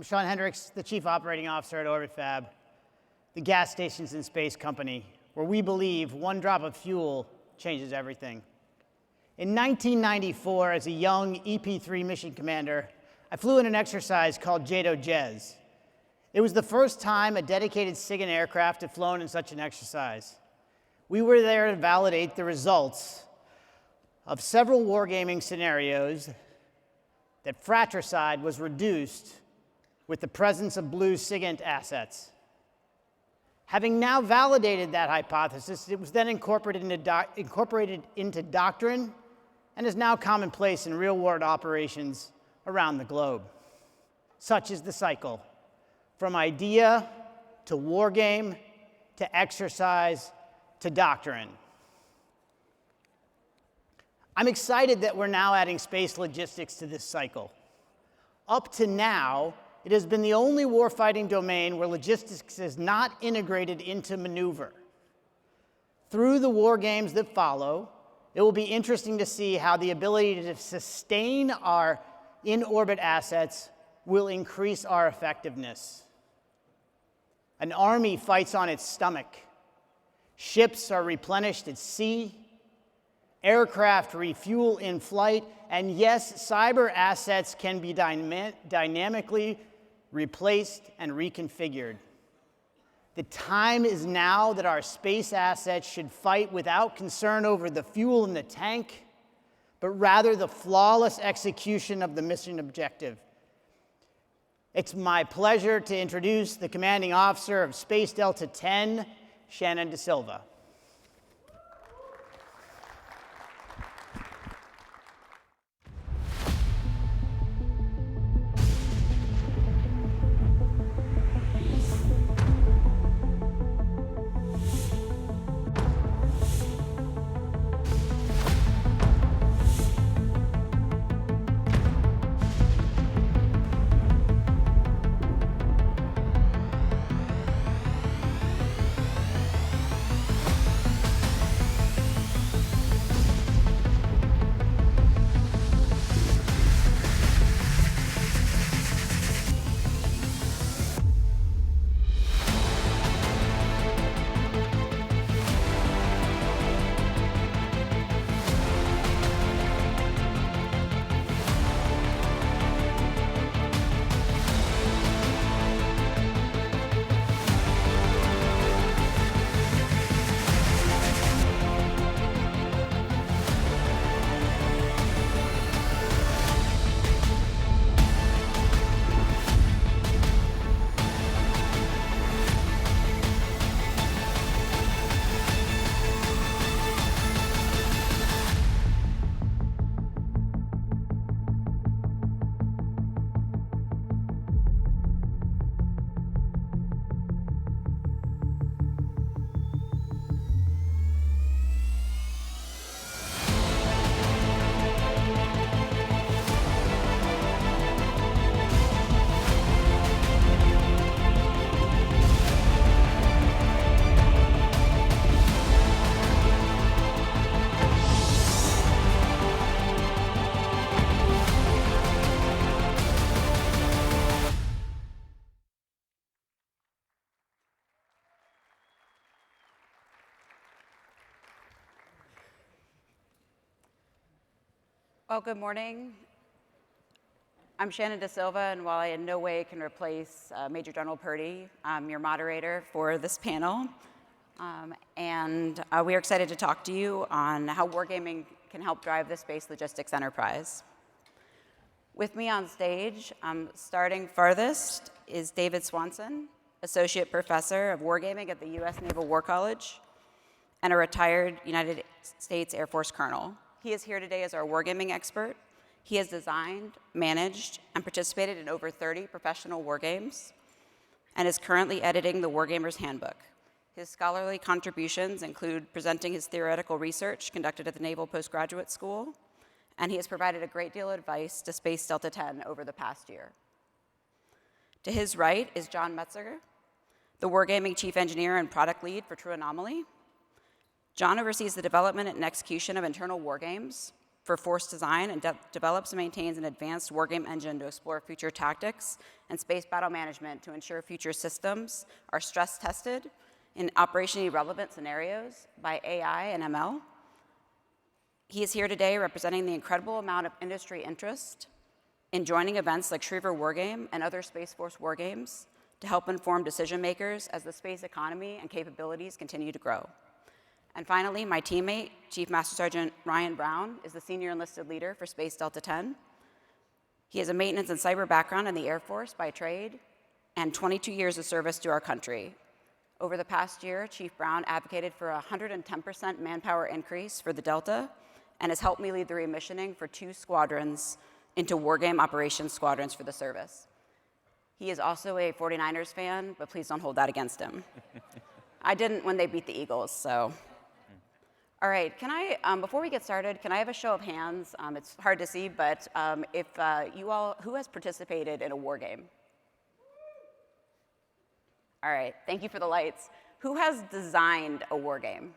I'm Sean Hendricks, the Chief Operating Officer at OrbitFab, the gas stations in space company, where we believe one drop of fuel changes everything. In 1994, as a young EP-3 mission commander, I flew in an exercise called JATO-JES. It was the first time a dedicated SIGINT aircraft had flown in such an exercise. We were there to validate the results of several wargaming scenarios that fratricide was reduced with the presence of blue SIGINT assets. Having now validated that hypothesis, it was then incorporated into Doctrine and is now commonplace in real-world operations around the globe. Such is the cycle, from idea to wargame to exercise to doctrine. I'm excited that we're now adding space logistics to this cycle. Up to now, it has been the only warfighting domain where logistics is not integrated into maneuver. Through the war games that follow, it will be interesting to see how the ability to sustain our in-orbit assets will increase our effectiveness. An army fights on its stomach. Ships are replenished at sea. Aircraft refuel in flight. And yes, cyber assets can be dynamically replaced and reconfigured. The time is now that our space assets should fight without concern over the fuel in the tank, but rather the flawless execution of the mission objective. It's my pleasure to introduce the commanding officer of Space Delta 10, Shannon DaSilva. Well, good morning. I'm Shannon DaSilva, and while I in no way can replace Major General Purdy, I'm your moderator for this panel. We are excited to talk to you on how wargaming can help drive the space logistics enterprise. With me on stage, starting farthest, is David Swanson, Associate Professor of Wargaming at the U.S. Naval War College and a retired United States Air Force colonel. He is here today as our wargaming expert. He has designed, managed, and participated in over 30 professional wargames and is currently editing the Wargamer's Handbook. His scholarly contributions include presenting his theoretical research conducted at the Naval Postgraduate School, and he has provided a great deal of advice to Space Delta 10 over the past year. To his right is John Metzger, the Wargaming Chief Engineer and Product Lead for True Anomaly. John oversees the development and execution of internal wargames, for force design and develops and maintains an advanced wargame engine to explore future tactics and space battle management to ensure future systems are stress tested in operationally relevant scenarios by AI and ML. He is here today representing the incredible amount of industry interest in joining events like Schriever Wargame and other Space Force Wargames to help inform decision makers as the space economy and capabilities continue to grow. And finally, my teammate, Chief Master Sergeant Ryan Brown, is the Senior Enlisted Leader for Space Delta 10. He has a maintenance and cyber background in the Air Force by trade and 22 years of service to our country. Over the past year, Chief Brown advocated for a 110% manpower increase for the Delta and has helped me lead the remissioning for 2 squadrons into wargame operations squadrons for the service. He is also a 49ers fan, but please don't hold that against him. I didn't when they beat the Eagles, so. All right, can I, before we get started, can I have a show of hands? It's hard to see, but if you all, who has participated in a war game? All right, thank you for the lights. Who has designed a war game?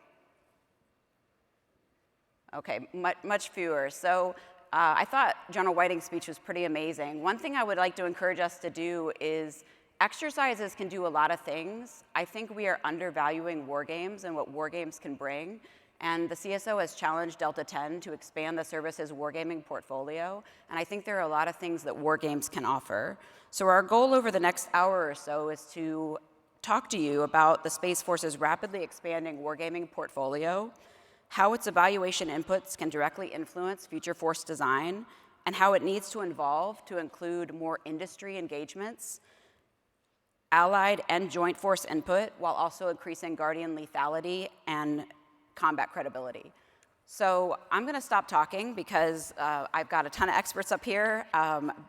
Okay, much fewer. So I thought General Whiting's speech was pretty amazing. One thing I would like to encourage us to do is exercises can do a lot of things. I think we are undervaluing war games and what war games can bring. And the CSO has challenged Delta 10 to expand the service's wargaming portfolio. And I think there are a lot of things that war games can offer. So our goal over the next hour or so is to talk to you about the Space Force's rapidly expanding wargaming portfolio, how its evaluation inputs can directly influence future force design, and how it needs to evolve to include more industry engagements, allied and joint force input, while also increasing Guardian lethality and combat credibility. So I'm going to stop talking because I've got a ton of experts up here,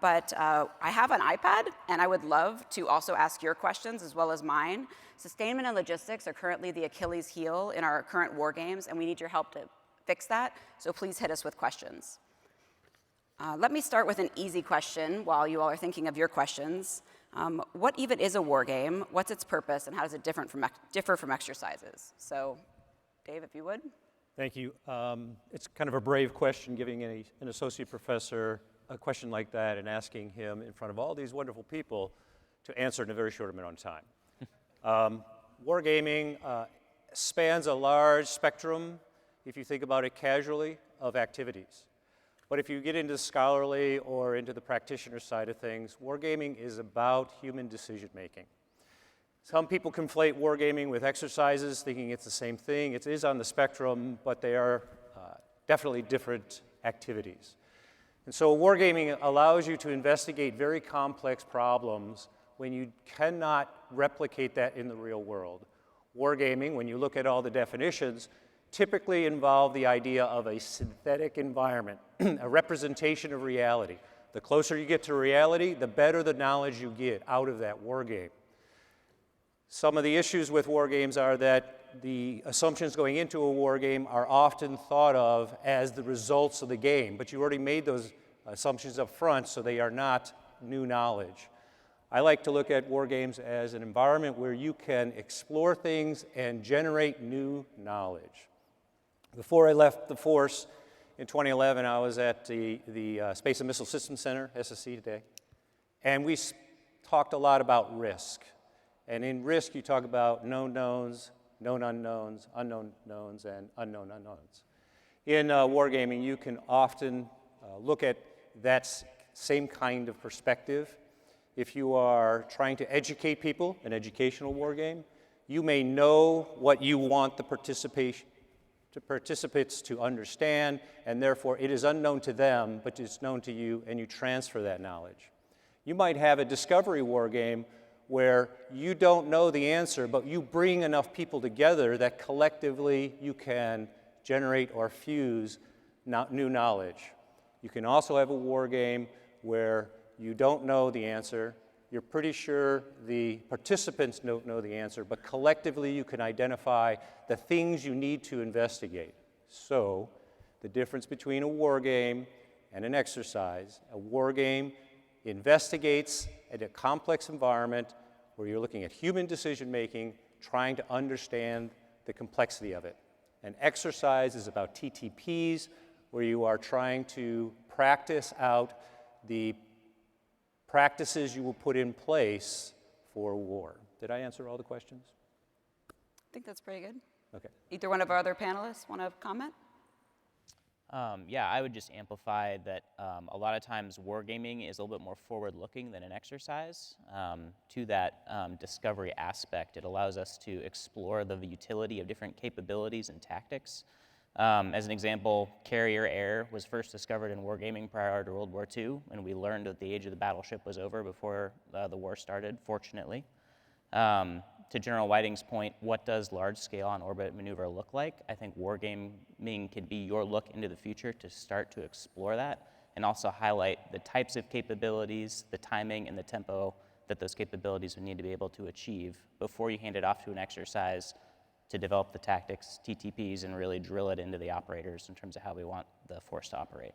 but I have an iPad, and I would love to also ask your questions as well as mine. Sustainment and logistics are currently the Achilles heel in our current war games, and we need your help to fix that, so please hit us with questions. Let me start with an easy question while you all are thinking of your questions. What even is a war game? What's its purpose, and how does it differ from exercises? So, Dave, if you would. Thank you. It's kind of a brave question, giving an associate professor a question like that and asking him in front of all these wonderful people to answer in a very short amount of time. Wargaming spans a large spectrum, if you think about it casually, of activities. But if you get into the scholarly or into the practitioner side of things, wargaming is about human decision making. Some people conflate wargaming with exercises, thinking it's the same thing. It is on the spectrum, but they are definitely different activities. And so wargaming allows you to investigate very complex problems when you cannot replicate that in the real world. Wargaming, when you look at all the definitions, typically involve the idea of a synthetic environment, a representation of reality. The closer you get to reality, the better the knowledge you get out of that wargame. Some of the issues with war games are that the assumptions going into a war game are often thought of as the results of the game, but you already made those assumptions up front, so they are not new knowledge. I like to look at war games as an environment where you can explore things and generate new knowledge. Before I left the force in 2011, I was at the Space and Missile Systems Center, SSC today, and we talked a lot about risk. And in risk, you talk about known knowns, known unknowns, unknown knowns, and unknown unknowns. In wargaming, you can often look at that same kind of perspective. If you are trying to educate people, an educational wargame, you may know what you want the participants to understand, and therefore it is unknown to them, but it's known to you, and you transfer that knowledge. You might have a discovery wargame where you don't know the answer, but you bring enough people together that collectively you can generate or fuse new knowledge. You can also have a war game where you don't know the answer, you're pretty sure the participants don't know the answer, but collectively you can identify the things you need to investigate. So, the difference between a war game and an exercise, a war game investigates in a complex environment where you're looking at human decision making, trying to understand the complexity of it. An exercise is about TTPs, where you are trying to practice out the practices you will put in place for war. Did I answer all the questions? I think that's pretty good. Okay. Either one of our other panelists want to comment? Yeah, I would just amplify that a lot of times wargaming is a little bit more forward-looking than an exercise. To that discovery aspect, it allows us to explore the utility of different capabilities and tactics. As an example, carrier air was first discovered in wargaming prior to World War II, and we learned that the age of the battleship was over before the war started, fortunately. To General Whiting's point, what does large-scale on-orbit maneuver look like? I think wargaming could be your look into the future to start to explore that and also highlight the types of capabilities, the timing, and the tempo that those capabilities would need to be able to achieve before you hand it off to an exercise to develop the tactics, TTPs, and really drill it into the operators in terms of how we want the force to operate.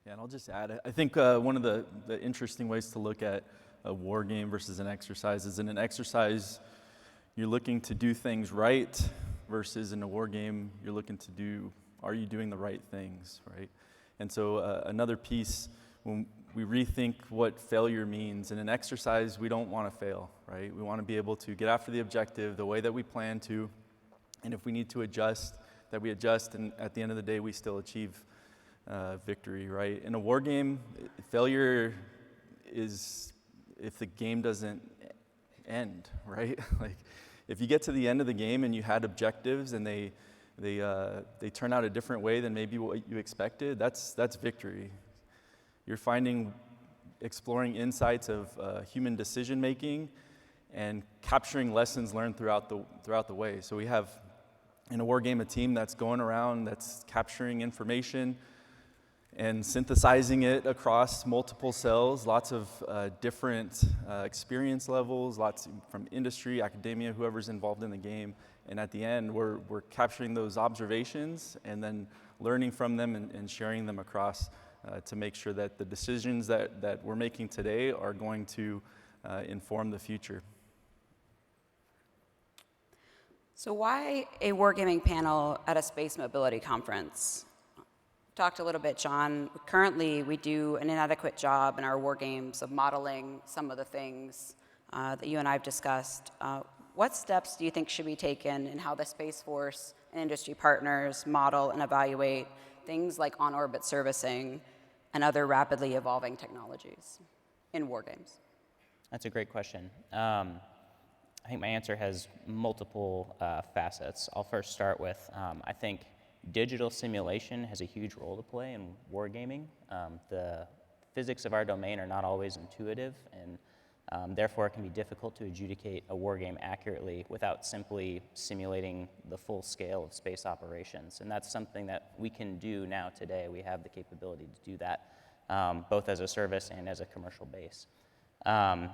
Yeah, and I'll just add, I think one of the interesting ways to look at a war game versus an exercise is in an exercise, you're looking to do things right versus in a war game, you're looking to do, are you doing the right things, right? And so another piece, when we rethink what failure means, in an exercise, we don't want to fail, right? We want to be able to get after the objective the way that we plan to, and if we need to adjust, that we adjust, and at the end of the day, we still achieve victory, right? In a war game, failure is if the game doesn't end, right? Like, if you get to the end of the game and you had objectives and they turn out a different way than maybe what you expected, that's victory. You're exploring insights of human decision making and capturing lessons learned throughout the way. So we have in a war game a team that's going around, that's capturing information and synthesizing it across multiple cells, lots of different experience levels, lots from industry, academia, whoever's involved in the game. And at the end, we're capturing those observations and then learning from them and sharing them across to make sure that the decisions that we're making today are going to inform the future. So why a wargaming panel at a space mobility conference? Talked a little bit, John. Currently, we do an inadequate job in our war games of modeling some of the things that you and I have discussed. What steps do you think should be taken in how the Space Force and industry partners model and evaluate things like on-orbit servicing and other rapidly evolving technologies in war games? That's a great question. I think my answer has multiple facets. I'll first start with, I think digital simulation has a huge role to play in wargaming. The physics of our domain are not always intuitive, and therefore it can be difficult to adjudicate a wargame accurately without simply simulating the full scale of space operations. And that's something that we can do now today. We have the capability to do that, both as a service and as a commercial base.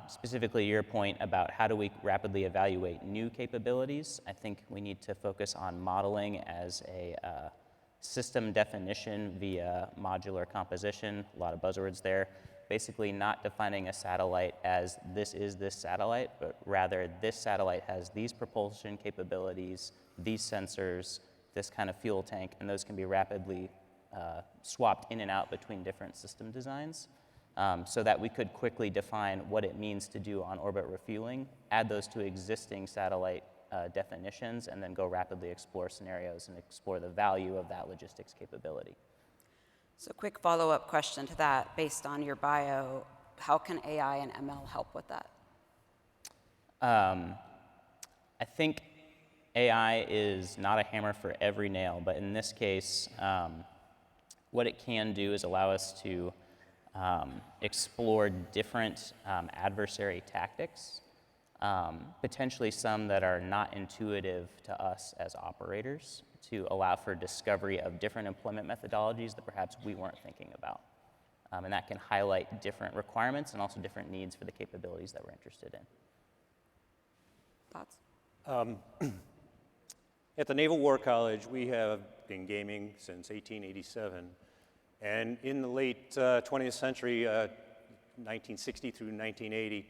Specifically your point about how do we rapidly evaluate new capabilities, I think we need to focus on modeling as a system definition via modular composition, a lot of buzzwords there. Basically not defining a satellite as this is this satellite, but rather this satellite has these propulsion capabilities, these sensors, this kind of fuel tank, and those can be rapidly swapped in and out between different system designs. So that we could quickly define what it means to do on-orbit refueling, add those to existing satellite definitions, and then go rapidly explore scenarios and explore the value of that logistics capability. So quick follow-up question to that, based on your bio, how can AI and ML help with that? I think AI is not a hammer for every nail, but in this case, what it can do is allow us to explore different adversary tactics, potentially some that are not intuitive to us as operators, to allow for discovery of different employment methodologies that perhaps we weren't thinking about. And that can highlight different requirements and also different needs for the capabilities that we're interested in. Thoughts? At the Naval War College, we have been gaming since 1887. And in the late 20th century, 1960 through 1980,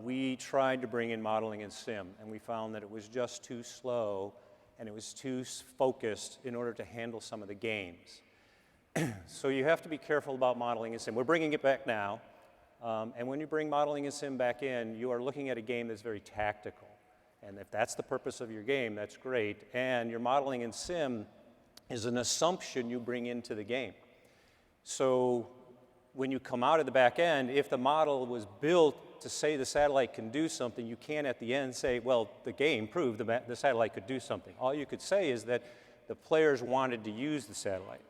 we tried to bring in modeling and sim, and we found that it was just too slow and it was too focused in order to handle some of the games. So you have to be careful about modeling in sim. We're bringing it back now, and when you bring modeling in sim back in, you are looking at a game that's very tactical. And if that's the purpose of your game, that's great. And your modeling in sim is an assumption you bring into the game. So when you come out of the back end, if the model was built to say the satellite can do something, you can't at the end say, well, the game proved the satellite could do something. All you could say is that the players wanted to use the satellite.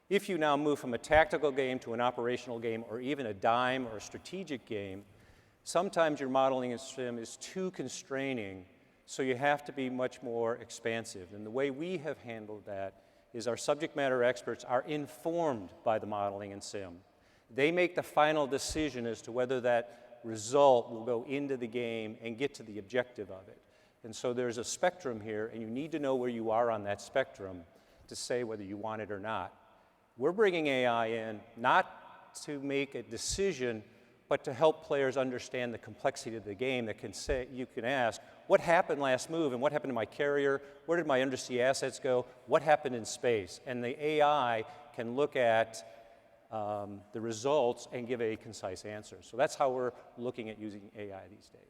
If you now move from a tactical game to an operational game or even a dime or a strategic game, sometimes your modeling in sim is too constraining, so you have to be much more expansive. And the way we have handled that is our subject matter experts are informed by the modeling in sim. They make the final decision as to whether that result will go into the game and get to the objective of it. And so there's a spectrum here, and you need to know where you are on that spectrum to say whether you want it or not. We're bringing AI in not to make a decision, but to help players understand the complexity of the game. That can say, you can ask, what happened last move, and what happened to my carrier? Where did my undersea assets go? What happened in space? And the AI can look at the results and give a concise answer. So that's how we're looking at using AI these days.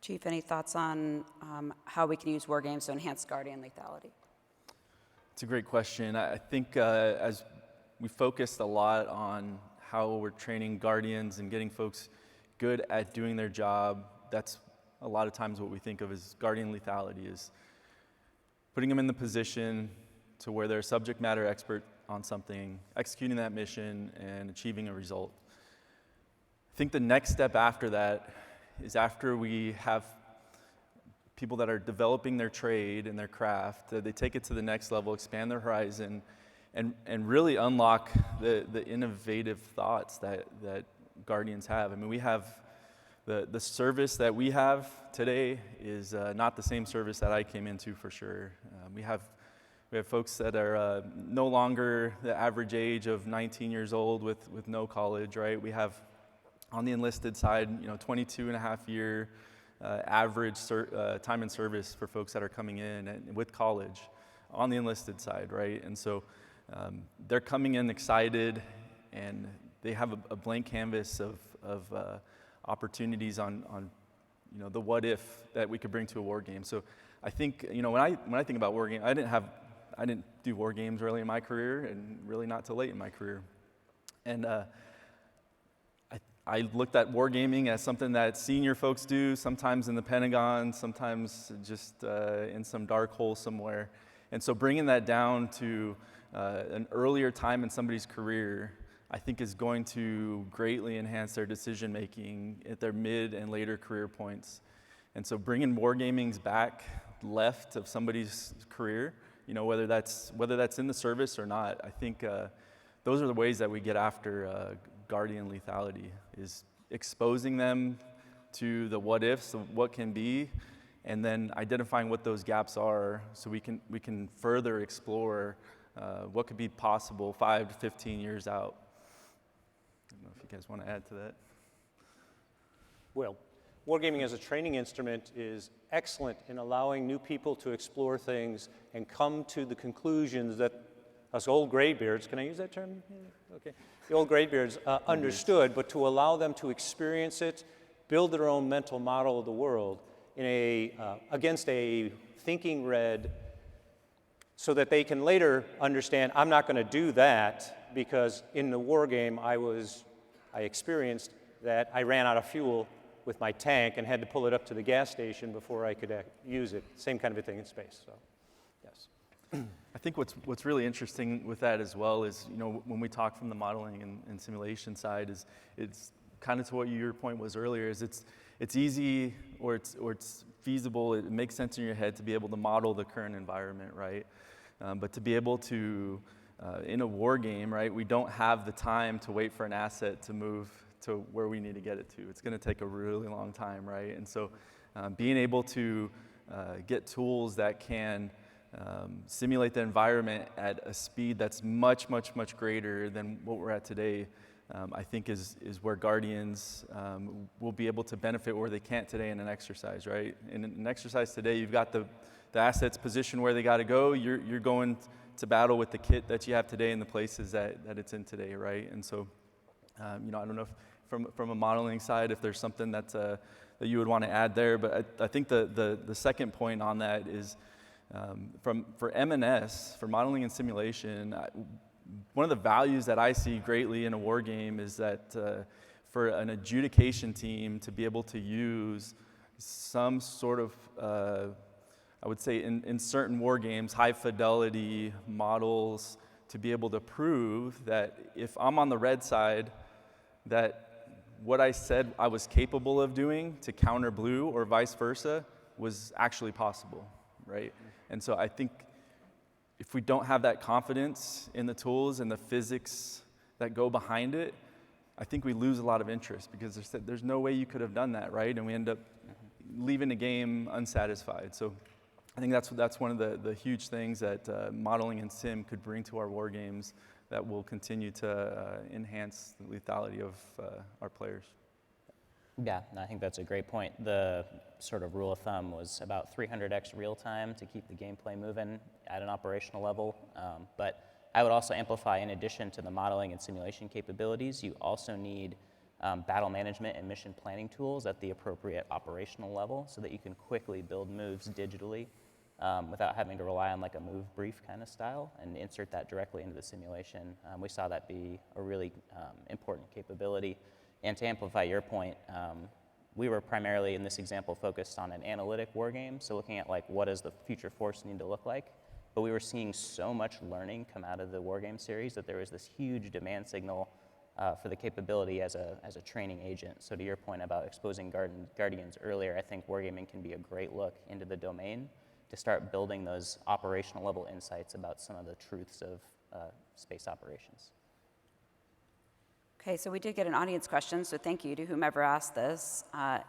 Chief, any thoughts on how we can use war games to enhance Guardian lethality? It's a great question. I think as we focused a lot on how we're training Guardians and getting folks good at doing their job, that's a lot of times what we think of as Guardian lethality, is putting them in the position to where they're a subject matter expert on something, executing that mission, and achieving a result. I think the next step after that is, after we have people that are developing their trade and their craft, they take it to the next level, expand their horizon, and really unlock the innovative thoughts that Guardians have. I mean, we have the service that we have today is not the same service that I came into, for sure. We have folks that are no longer the average age of 19 years old with no college, right? We have, on the enlisted side, 22 and a half year average time in service for folks that are coming in and with college on the enlisted side, right? And so they're coming in excited, and they have a blank canvas of opportunities on the what if that we could bring to a war game. So I think when I think about war game, I didn't do war games early in my career, and really not till late in my career, and I looked at wargaming as something that senior folks do, sometimes in the Pentagon, sometimes just in some dark hole somewhere. And so bringing that down to an earlier time in somebody's career, I think is going to greatly enhance their decision making at their mid and later career points. And so bringing wargamings back left of somebody's career, whether that's in the service or not, I think those are the ways that we get after Guardian lethality, is exposing them to the what ifs of what can be, and then identifying what those gaps are, so we can further explore what could be possible 5 to 15 years out. I don't know if you guys want to add to that. Well, wargaming as a training instrument is excellent in allowing new people to explore things and come to the conclusions that us old graybeards, can I use that term? Okay. The old graybeards understood, but to allow them to experience it, build their own mental model of the world against a thinking red, so that they can later understand, I'm not going to do that, because in the war game I experienced that I ran out of fuel with my tank and had to pull it up to the gas station before I could use it. Same kind of a thing in space, so yes. I think what's really interesting with that as well is, when we talk from the modeling and simulation side, is it's kind of to what your point was earlier, is it's easy, or it's feasible, it makes sense in your head to be able to model the current environment, right? But to be able to, in a war game, right, we don't have the time to wait for an asset to move to where we need to get it to. It's going to take a really long time, right? And so being able to get tools that can simulate the environment at a speed that's much, much, much greater than what we're at today, I think is where Guardians will be able to benefit where they can't today in an exercise, right? In an exercise today, you've got the assets positioned where they got to go. You're going to battle with the kit that you have today in the places that it's in today, right? And so, I don't know if from a modeling side, if there's something that you would want to add there, but I think the second point on that is for M&S, for modeling and simulation, one of the values that I see greatly in a war game is that for an adjudication team to be able to use some sort of, I would say in certain war games, high fidelity models to be able to prove that if I'm on the red side, that what I said I was capable of doing to counter blue or vice versa was actually possible, right? And so I think if we don't have that confidence in the tools and the physics that go behind it, I think we lose a lot of interest because there's no way you could have done that, right? And we end up leaving the game unsatisfied. So I think that's one of the huge things that modeling and sim could bring to our war games that will continue to enhance the lethality of our players. Yeah, I think that's a great point. The sort of rule of thumb was about 300x real time to keep the gameplay moving at an operational level. But I would also amplify, in addition to the modeling and simulation capabilities, you also need battle management and mission planning tools at the appropriate operational level so that you can quickly build moves digitally without having to rely on like a move brief kind of style and insert that directly into the simulation. We saw that be a really important capability. And to amplify your point, we were primarily in this example focused on an analytic war game, so looking at like what does the future force need to look like. But we were seeing so much learning come out of the war game series that there was this huge demand signal for the capability as a training agent. So to your point about exposing Guardians earlier, I think wargaming can be a great look into the domain to start building those operational level insights about some of the truths of space operations. Okay, so we did get an audience question, so thank you to whomever asked this.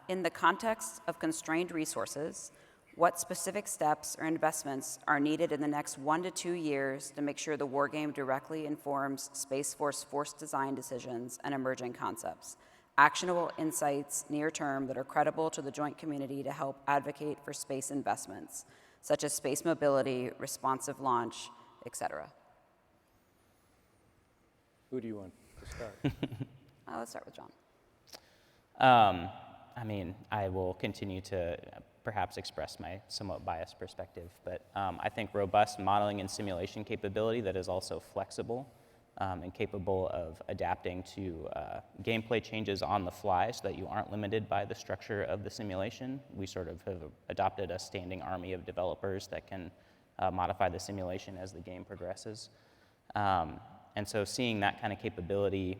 In the context of constrained resources, what specific steps or investments are needed in the next 1 to 2 years to make sure the wargame directly informs Space Force force design decisions and emerging concepts? Actionable insights near term that are credible to the joint community to help advocate for space investments, such as space mobility, responsive launch, etc. Who do you want to start? Let's start with John. I mean, I will continue to perhaps express my somewhat biased perspective, but I think robust modeling and simulation capability that is also flexible and capable of adapting to gameplay changes on the fly so that you aren't limited by the structure of the simulation. We sort of have adopted a standing army of developers that can modify the simulation as the game progresses. And so seeing that kind of capability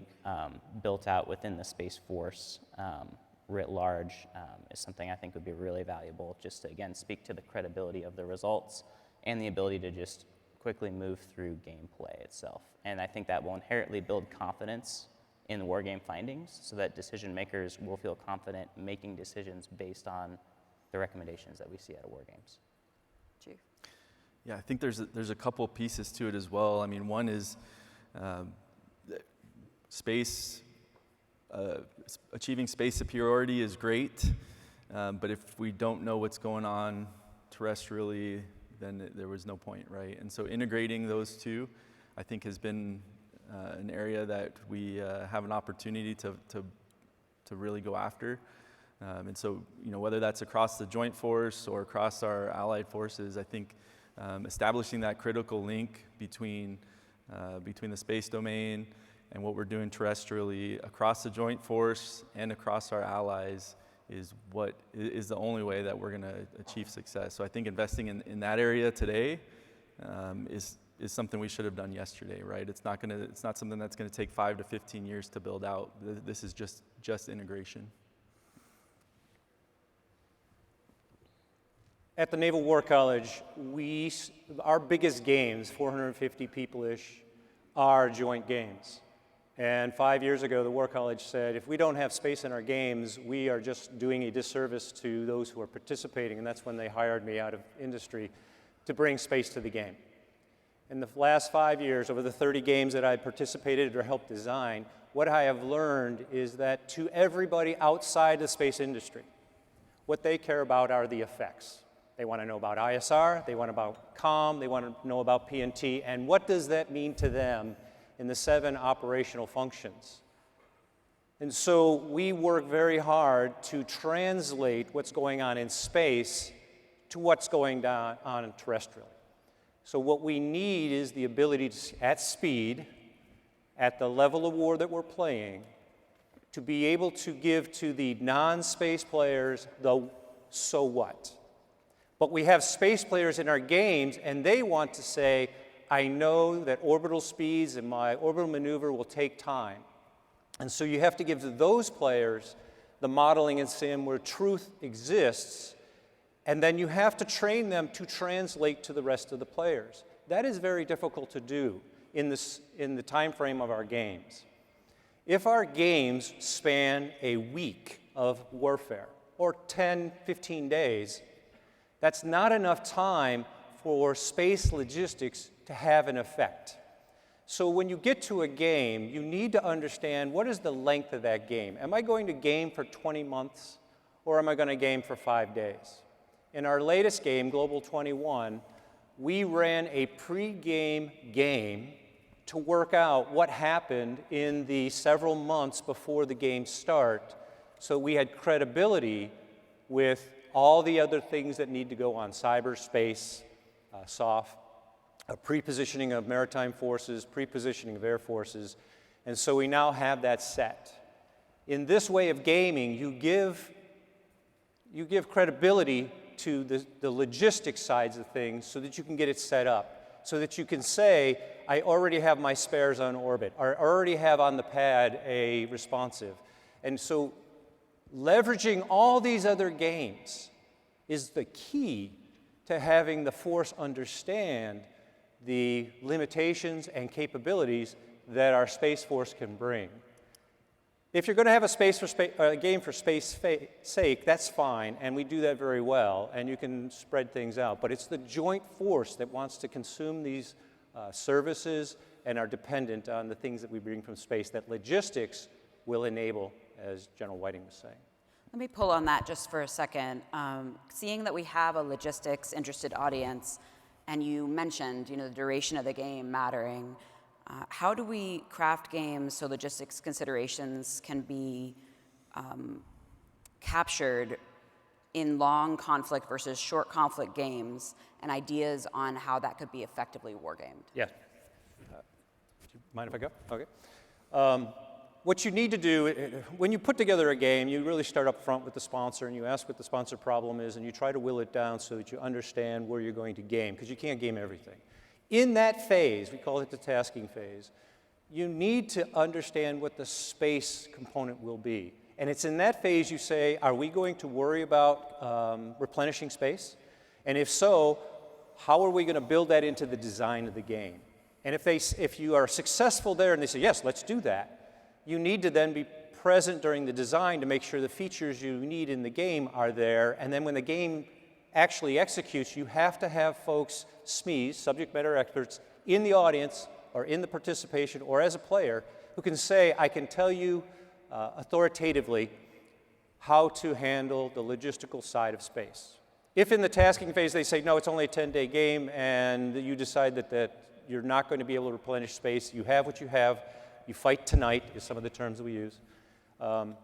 built out within the Space Force writ large is something I think would be really valuable, just to, again, speak to the credibility of the results and the ability to just quickly move through gameplay itself. And I think that will inherently build confidence in the wargame findings so that decision makers will feel confident making decisions based on the recommendations that we see out of wargames. Chief. Yeah, I think there's a couple pieces to it as well. I mean, one is space, achieving space superiority is great, but if we don't know what's going on terrestrially, then there was no point, right? And so integrating those two, I think, has been an area that we have an opportunity to really go after. And so, whether that's across the joint force or across our allied forces, I think establishing that critical link between the space domain and what we're doing terrestrially across the joint force and across our allies is what is the only way that we're going to achieve success. So I think investing in that area today is something we should have done yesterday, right? It's not something that's going to take 5 to 15 years to build out. This is just integration. At the Naval War College, our biggest games, 450 people-ish, are joint games. And 5 years ago, the War College said, if we don't have space in our games, we are just doing a disservice to those who are participating. And that's when they hired me out of industry to bring space to the game. In the last 5 years, over the 30 games that I participated or helped design, what I have learned is that to everybody outside the space industry, what they care about are the effects. They want to know about ISR, they want to know about COM, they want to know about PNT, and what does that mean to them in the 7 operational functions. And so we work very hard to translate what's going on in space to what's going on terrestrially. So what we need is the ability to, at speed, at the level of war that we're playing, to be able to give to the non-space players the so what. But we have space players in our games, and they want to say, I know that orbital speeds and my orbital maneuver will take time. And so you have to give to those players the modeling and sim where truth exists, and then you have to train them to translate to the rest of the players. That is very difficult to do in the time frame of our games. If our games span a week of warfare, or 10, 15 days, that's not enough time for space logistics to have an effect. So when you get to a game, you need to understand what is the length of that game. Am I going to game for 20 months, or am I going to game for 5 days? In our latest game, Global 21, we ran a pre-game game to work out what happened in the several months before the game start, so we had credibility with all the other things that need to go on, cyberspace, SOF, a pre-positioning of maritime forces, pre-positioning of air forces, and so we now have that set. In this way of gaming, you give credibility to the logistics sides of things so that you can get it set up, so that you can say, I already have my spares on orbit, or I already have on the pad a responsive. And so leveraging all these other games is the key to having the force understand the limitations and capabilities that our Space Force can bring. If you're going to have a game for space sake, that's fine, and we do that very well, and you can spread things out. But it's the joint force that wants to consume these services and are dependent on the things that we bring from space that logistics will enable, as General Whiting was saying. Let me pull on that just for a second. Seeing that we have a logistics-interested audience, and you mentioned, the duration of the game mattering, how do we craft games so logistics considerations can be captured in long conflict versus short conflict games, and ideas on how that could be effectively wargamed? Yeah. Do you mind if I go? Okay. What you need to do, when you put together a game, you really start up front with the sponsor and you ask what the sponsor problem is and you try to will it down so that you understand where you're going to game, because you can't game everything. In that phase, we call it the tasking phase, you need to understand what the space component will be. And it's in that phase you say, are we going to worry about replenishing space? And if so, how are we going to build that into the design of the game? And if you are successful there and they say, yes, let's do that, you need to then be present during the design to make sure the features you need in the game are there. And then when the game actually executes, you have to have folks, SMEs, subject matter experts, in the audience or in the participation or as a player who can say, I can tell you authoritatively how to handle the logistical side of space. If in the tasking phase they say, no, it's only a 10-day game and you decide that you're not going to be able to replenish space, you have what you have, you fight tonight, is some of the terms that we use,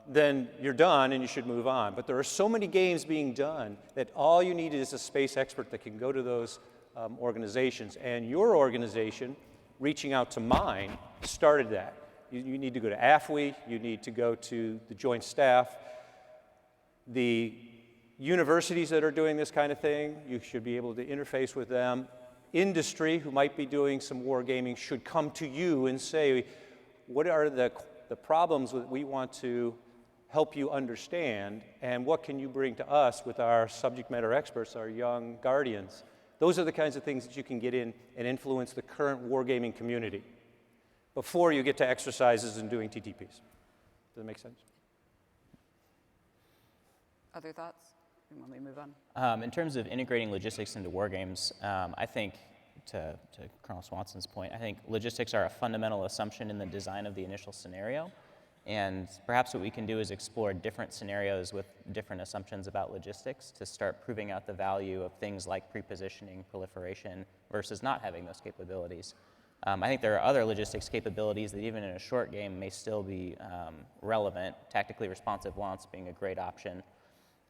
then you're done and you should move on. But there are so many games being done that all you need is a space expert that can go to those organizations. And your organization, reaching out to mine, started that. You need to go to AFWE, you need to go to the Joint Staff. The universities that are doing this kind of thing, you should be able to interface with them. Industry, who might be doing some wargaming, should come to you and say, what are the problems that we want to help you understand, and what can you bring to us with our subject matter experts, our young guardians? Those are the kinds of things that you can get in and influence the current wargaming community before you get to exercises and doing TTPs. Does that make sense? Other thoughts? When we move on? In terms of integrating logistics into wargames, I think to Colonel Swanson's point, I think logistics are a fundamental assumption in the design of the initial scenario. And perhaps what we can do is explore different scenarios with different assumptions about logistics to start proving out the value of things like prepositioning, proliferation, versus not having those capabilities. I think there are other logistics capabilities that even in a short game may still be relevant, tactically responsive launch being a great option.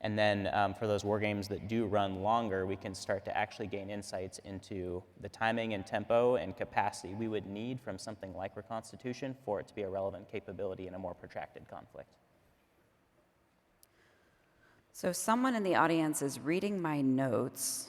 And then for those war games that do run longer, we can start to actually gain insights into the timing and tempo and capacity we would need from something like reconstitution for it to be a relevant capability in a more protracted conflict. So someone in the audience is reading my notes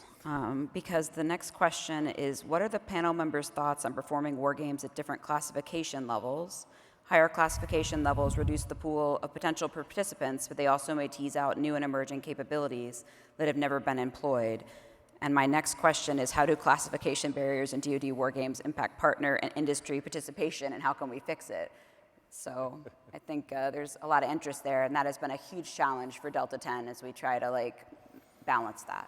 because the next question is, what are the panel members' thoughts on performing war games at different classification levels? Higher classification levels reduce the pool of potential participants, but they also may tease out new and emerging capabilities that have never been employed. And my next question is, how do classification barriers in DoD war games impact partner and industry participation, and how can we fix it? So I think there's a lot of interest there, and that has been a huge challenge for Delta 10 as we try to balance that.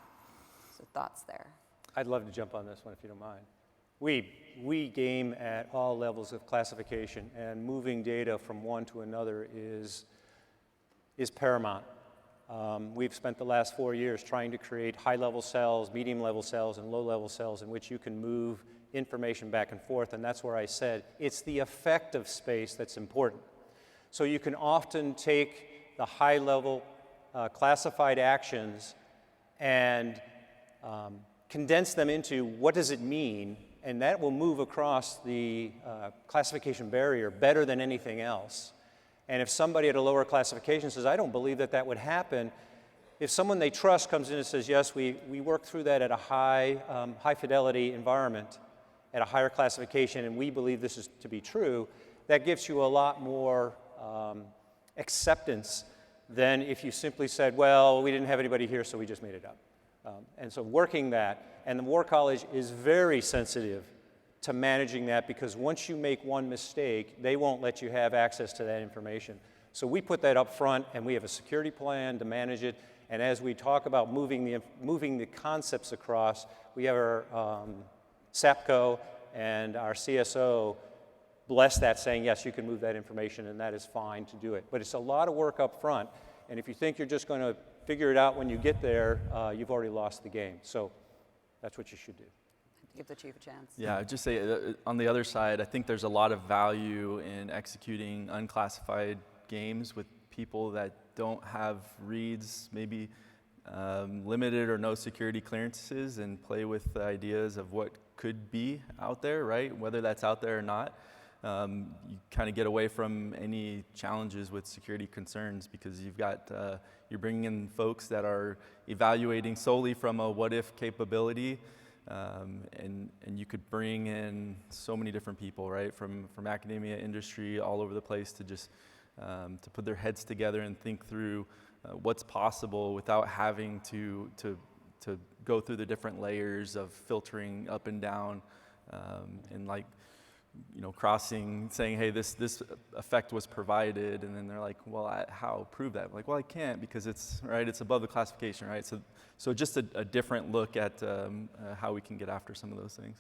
So thoughts there. I'd love to jump on this one if you don't mind. We game at all levels of classification, and moving data from one to another is paramount. We've spent the last 4 years trying to create high-level cells, medium-level cells, and low-level cells in which you can move information back and forth, and that's where I said it's the effect of space that's important. So you can often take the high-level classified actions and condense them into what does it mean, and that will move across the classification barrier better than anything else. And if somebody at a lower classification says, I don't believe that would happen, if someone they trust comes in and says, yes, we work through that at a high fidelity environment, at a higher classification, and we believe this is to be true, that gives you a lot more acceptance than if you simply said, well, we didn't have anybody here, so we just made it up. And so working that, and the War College is very sensitive to managing that, because once you make one mistake, they won't let you have access to that information. So we put that up front, and we have a security plan to manage it. And as we talk about moving the concepts across, we have our SAPCO and our CSO bless that, saying, yes, you can move that information, and that is fine to do it. But it's a lot of work up front, and if you think you're just going to figure it out when you get there, you've already lost the game. So that's what you should do. Give the chief a chance. Yeah, I'd just say on the other side, I think there's a lot of value in executing unclassified games with people that don't have reads, maybe limited or no security clearances, and play with the ideas of what could be out there, right? Whether that's out there or not. You kind of get away from any challenges with security concerns, because you've got, you're bringing in folks that are evaluating solely from a what-if capability, and you could bring in so many different people, right? From academia, industry, all over the place, to just to put their heads together and think through what's possible without having to go through the different layers of filtering up and down, and crossing, saying, hey, this effect was provided, and then they're like, well, how? Prove that. I'm like, well, I can't, because it's above the classification, right? So just a different look at how we can get after some of those things.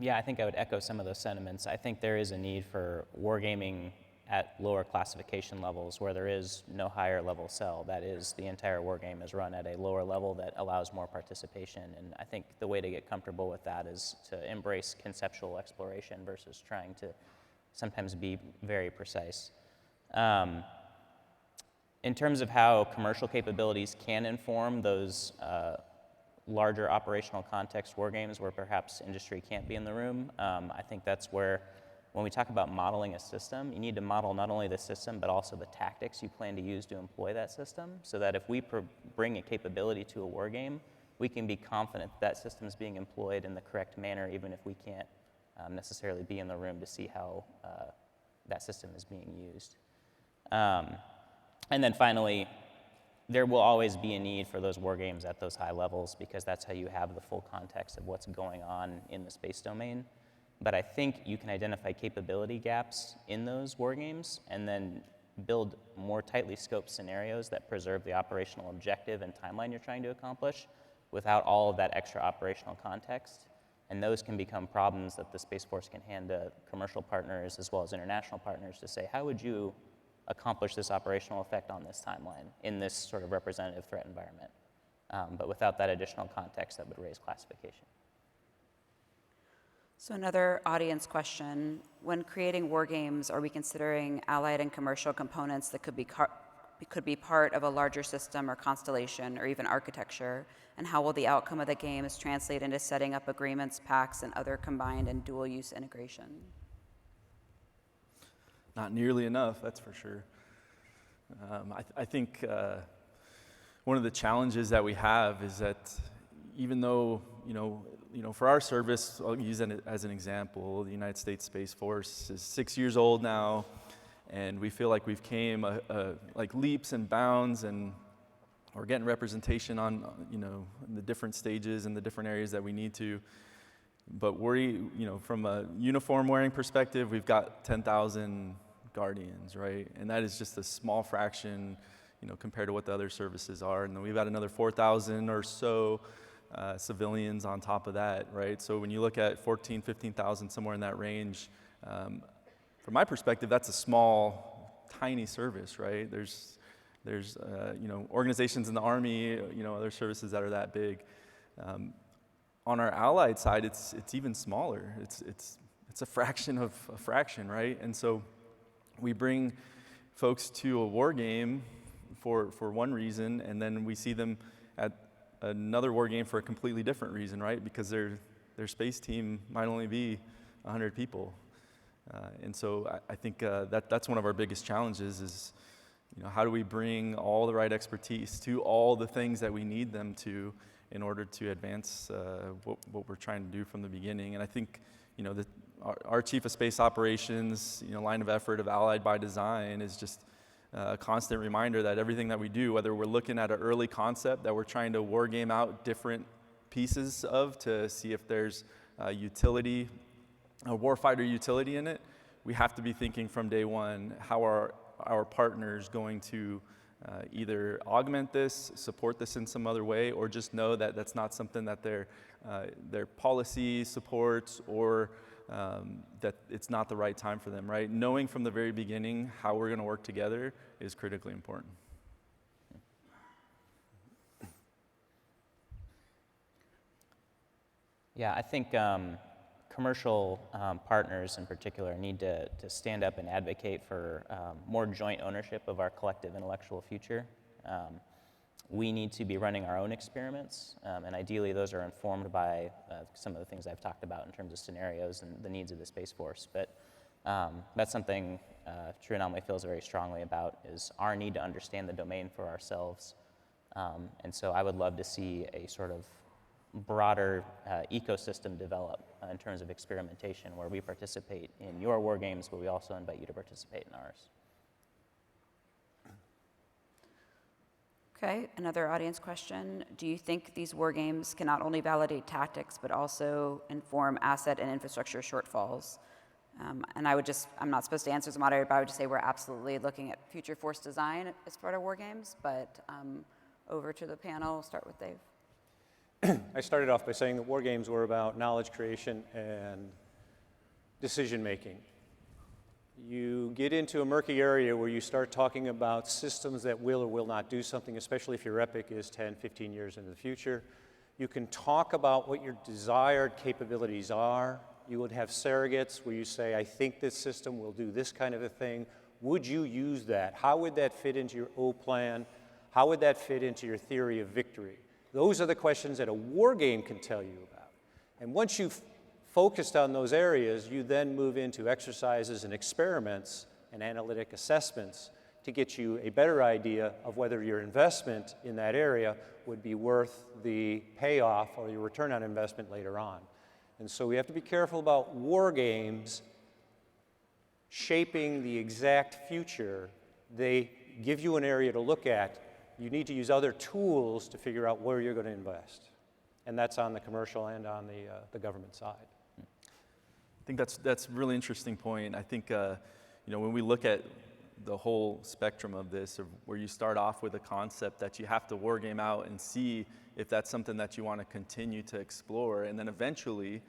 Yeah, I think I would echo some of those sentiments. I think there is a need for wargaming at lower classification levels where there is no higher level cell. That is, the entire wargame is run at a lower level that allows more participation. And I think the way to get comfortable with that is to embrace conceptual exploration versus trying to sometimes be very precise. In terms of how commercial capabilities can inform those larger operational context wargames where perhaps industry can't be in the room, I think that's where, when we talk about modeling a system, you need to model not only the system, but also the tactics you plan to use to employ that system, so that if we bring a capability to a war game, we can be confident that system is being employed in the correct manner, even if we can't necessarily be in the room to see how that system is being used. And then finally, there will always be a need for those war games at those high levels, because that's how you have the full context of what's going on in the space domain. But I think you can identify capability gaps in those war games and then build more tightly scoped scenarios that preserve the operational objective and timeline you're trying to accomplish without all of that extra operational context. And those can become problems that the Space Force can hand to commercial partners as well as international partners to say, how would you accomplish this operational effect on this timeline in this sort of representative threat environment? But without that additional context, that would raise classification. So another audience question, when creating war games, are we considering allied and commercial components that could be part of a larger system or constellation or even architecture? And how will the outcome of the games translate into setting up agreements, packs, and other combined and dual-use integration? Not nearly enough, that's for sure. I think one of the challenges that we have is that even though, for our service, I'll use it as an example, the United States Space Force is 6 years old now, and we feel like we've came like leaps and bounds, and we're getting representation on, in the different stages and the different areas that we need to. But from a uniform wearing perspective, we've got 10,000 Guardians, right? And that is just a small fraction, compared to what the other services are. And then we've got another 4,000 or so civilians on top of that, right? So when you look at 14,000, 15,000, somewhere in that range, from my perspective, that's a small, tiny service, right? There's organizations in the Army, other services that are that big. On our allied side, it's even smaller. It's a fraction of a fraction, right? And so we bring folks to a war game for one reason, and then we see them at another war game for a completely different reason, right? Because their space team might only be 100 people. And so I think that's one of our biggest challenges is, how do we bring all the right expertise to all the things that we need them to in order to advance what we're trying to do from the beginning. And I think, our Chief of Space Operations, line of effort of Allied by Design is just a constant reminder that everything that we do, whether we're looking at an early concept that we're trying to war game out different pieces of to see if there's utility, a warfighter utility in it, we have to be thinking from day one, how are our partners going to either augment this, support this in some other way, or just know that that's not something that their policy supports, or that it's not the right time for them, right? Knowing from the very beginning how we're going to work together is critically important. Yeah, I think commercial partners in particular need to stand up and advocate for more joint ownership of our collective intellectual future. We need to be running our own experiments, and ideally those are informed by some of the things I've talked about in terms of scenarios and the needs of the Space Force. But that's something True Anomaly feels very strongly about, is our need to understand the domain for ourselves. And so I would love to see a sort of broader ecosystem develop in terms of experimentation, where we participate in your war games, but we also invite you to participate in ours. Okay, another audience question. Do you think these war games can not only validate tactics, but also inform asset and infrastructure shortfalls? And I'm not supposed to answer as a moderator, but I would just say we're absolutely looking at future force design as part of war games, but over to the panel, we'll start with Dave. I started off by saying that war games were about knowledge creation and decision making. You get into a murky area where you start talking about systems that will or will not do something, especially if your epic is 10, 15 years into the future. You can talk about what your desired capabilities are. You would have surrogates where you say, I think this system will do this kind of a thing. Would you use that? How would that fit into your O plan? How would that fit into your theory of victory? Those are the questions that a war game can tell you about. And once you've focused on those areas, you then move into exercises and experiments and analytic assessments to get you a better idea of whether your investment in that area would be worth the payoff or your return on investment later on. And so we have to be careful about war games shaping the exact future. They give you an area to look at. You need to use other tools to figure out where you're going to invest. And that's on the commercial and on the government side. I think that's a really interesting point. I think when we look at the whole spectrum of this, of where you start off with a concept that you have to war game out and see if that's something that you want to continue to explore, and then eventually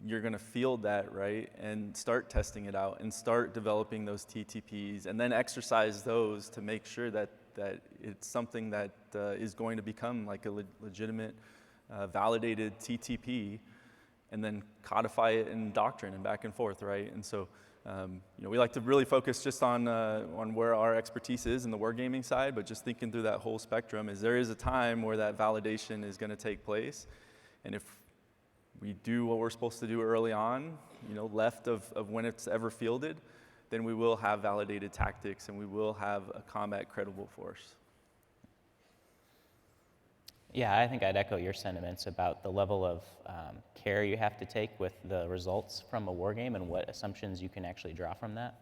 you're going to field that, right, and start testing it out and start developing those TTPs and then exercise those to make sure that it's something that is going to become like a legitimate, validated TTP, and then codify it in Doctrine and back and forth, right? And so, we like to really focus just on where our expertise is in the wargaming side, but just thinking through that whole spectrum is there is a time where that validation is going to take place, and if we do what we're supposed to do early on, left of when it's ever fielded, then we will have validated tactics and we will have a combat credible force. Yeah, I think I'd echo your sentiments about the level of care you have to take with the results from a war game and what assumptions you can actually draw from that.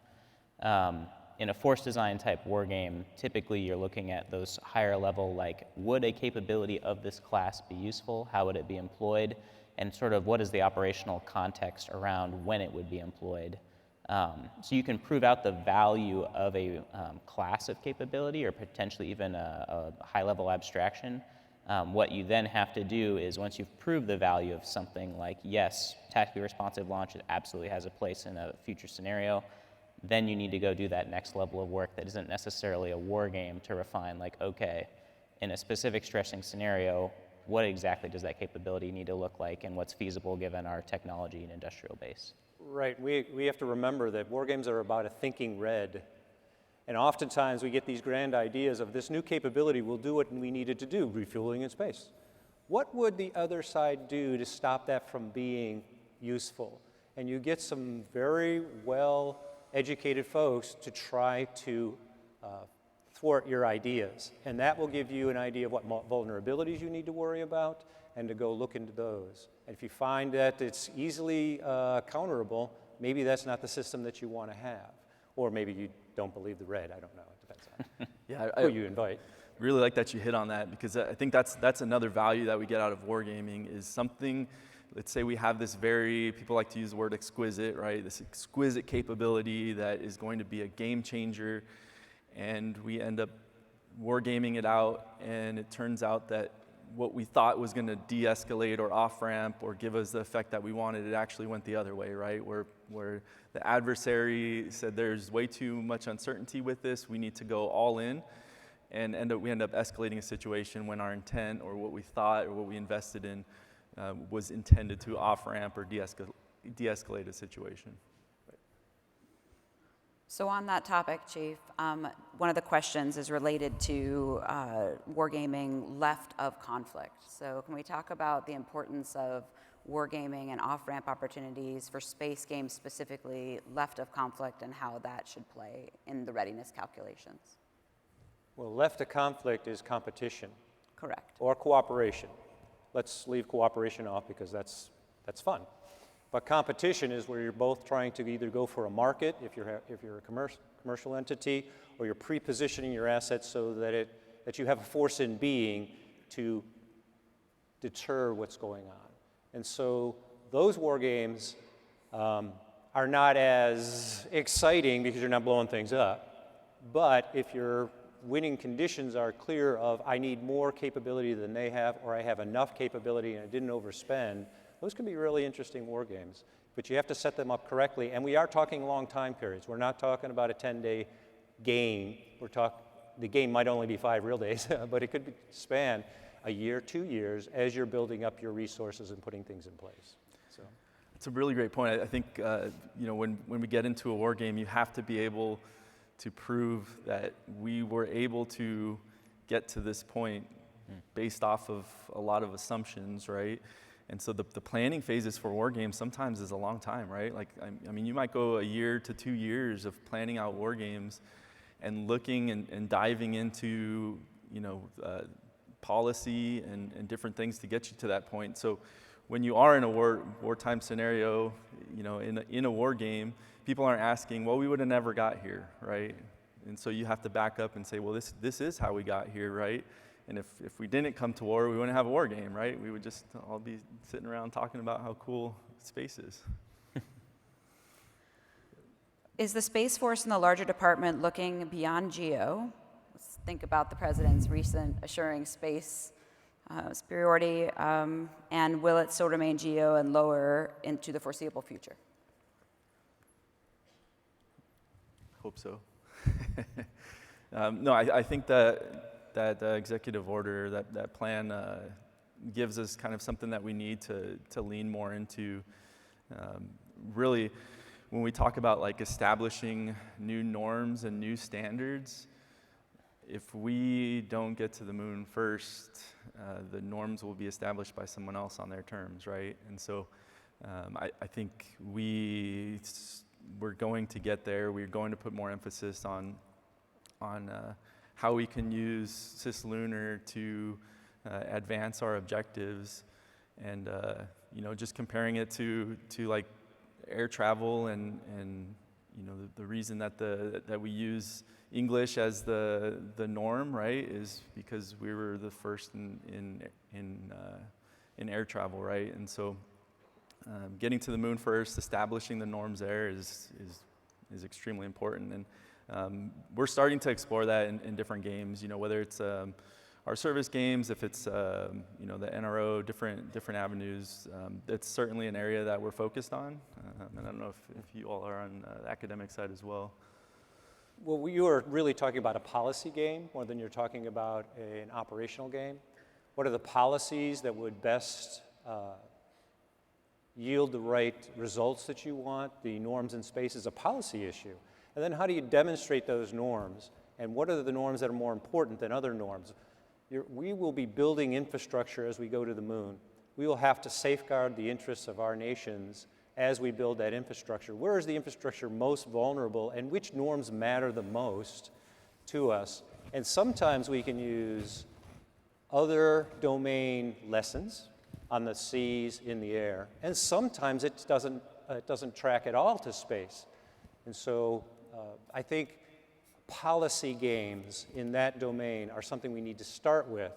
In a force design type war game, typically you're looking at those higher level, like, would a capability of this class be useful? How would it be employed? And sort of what is the operational context around when it would be employed? So you can prove out the value of a class of capability or potentially even a high-level abstraction. What you then have to do is, once you've proved the value of something like, yes, tactically responsive launch, it absolutely has a place in a future scenario, then you need to go do that next level of work that isn't necessarily a war game to refine, like, okay, in a specific stressing scenario, what exactly does that capability need to look like and what's feasible given our technology and industrial base? Right. We have to remember that war games are about a thinking red. And oftentimes we get these grand ideas of this new capability will do what we needed to do, refueling in space. What would the other side do to stop that from being useful? And you get some very well-educated folks to try to thwart your ideas. And that will give you an idea of what vulnerabilities you need to worry about and to go look into those. And if you find that it's easily counterable, maybe that's not the system that you want to have. Or maybe you don't believe the red, I don't know, it depends on who you invite. Really like that you hit on that, because I think that's another value that we get out of wargaming is something, let's say we have this people like to use the word exquisite, right? This exquisite capability that is going to be a game changer, and we end up wargaming it out, and it turns out that what we thought was going to de-escalate or off-ramp or give us the effect that we wanted, it actually went the other way, right? Where the adversary said there's way too much uncertainty with this, we need to go all in, and we end up escalating a situation when our intent or what we thought or what we invested in was intended to off-ramp or de-escalate a situation. So on that topic, Chief, one of the questions is related to wargaming left of conflict. So can we talk about the importance of wargaming and off-ramp opportunities for space games specifically left of conflict and how that should play in the readiness calculations? Well, left of conflict is competition. Correct. Or cooperation. Let's leave cooperation off because that's fun. But competition is where you're both trying to either go for a market, if you're a commercial entity, or you're pre-positioning your assets so that you have a force in being to deter what's going on. And so those war games are not as exciting because you're not blowing things up. But if your winning conditions are clear of I need more capability than they have, or I have enough capability and I didn't overspend, those can be really interesting war games, but you have to set them up correctly. And we are talking long time periods. We're not talking about a 10-day game. The game might only be 5 real days, but it could span a year, 2 years, as you're building up your resources and putting things in place. So it's a really great point. I think when we get into a war game, you have to be able to prove that we were able to get to this point based off of a lot of assumptions, right? And so the planning phases for war games sometimes is a long time, right? Like, I mean, you might go a year to 2 years of planning out war games and looking and diving into, policy and different things to get you to that point. So when you are in a wartime scenario, in a war game, people aren't asking, well, we would have never got here, right? And so you have to back up and say, well, this is how we got here, right? And if we didn't come to war, we wouldn't have a war game, right? We would just all be sitting around talking about how cool space is. Is the Space Force and the larger department looking beyond GEO? Let's think about the President's recent assuring space superiority, and will it still remain GEO and lower into the foreseeable future? Hope so. No, I think that executive order, that plan gives us kind of something that we need to lean more into. Really, when we talk about like establishing new norms and new standards, if we don't get to the moon first, the norms will be established by someone else on their terms, right? And so I think we're going to get there. We're going to put more emphasis on how we can use cislunar to advance our objectives, and just comparing it to like air travel and the reason that we use English as the norm, right, is because we were the first in air travel, right? And so getting to the moon first, establishing the norms there is extremely important, and we're starting to explore that in different games. Whether it's our service games, if it's the NRO, different avenues. It's certainly an area that we're focused on, and I don't know if you all are on the academic side as well. Well, you are really talking about a policy game more than you're talking about an operational game. What are the policies that would best yield the right results that you want? The norms in space is a policy issue. And then how do you demonstrate those norms? And what are the norms that are more important than other norms? We will be building infrastructure as we go to the moon. We will have to safeguard the interests of our nations as we build that infrastructure. Where is the infrastructure most vulnerable, and which norms matter the most to us? And sometimes we can use other domain lessons on the seas, in the air, and sometimes it doesn't track at all to space. And so I think policy games in that domain are something we need to start with,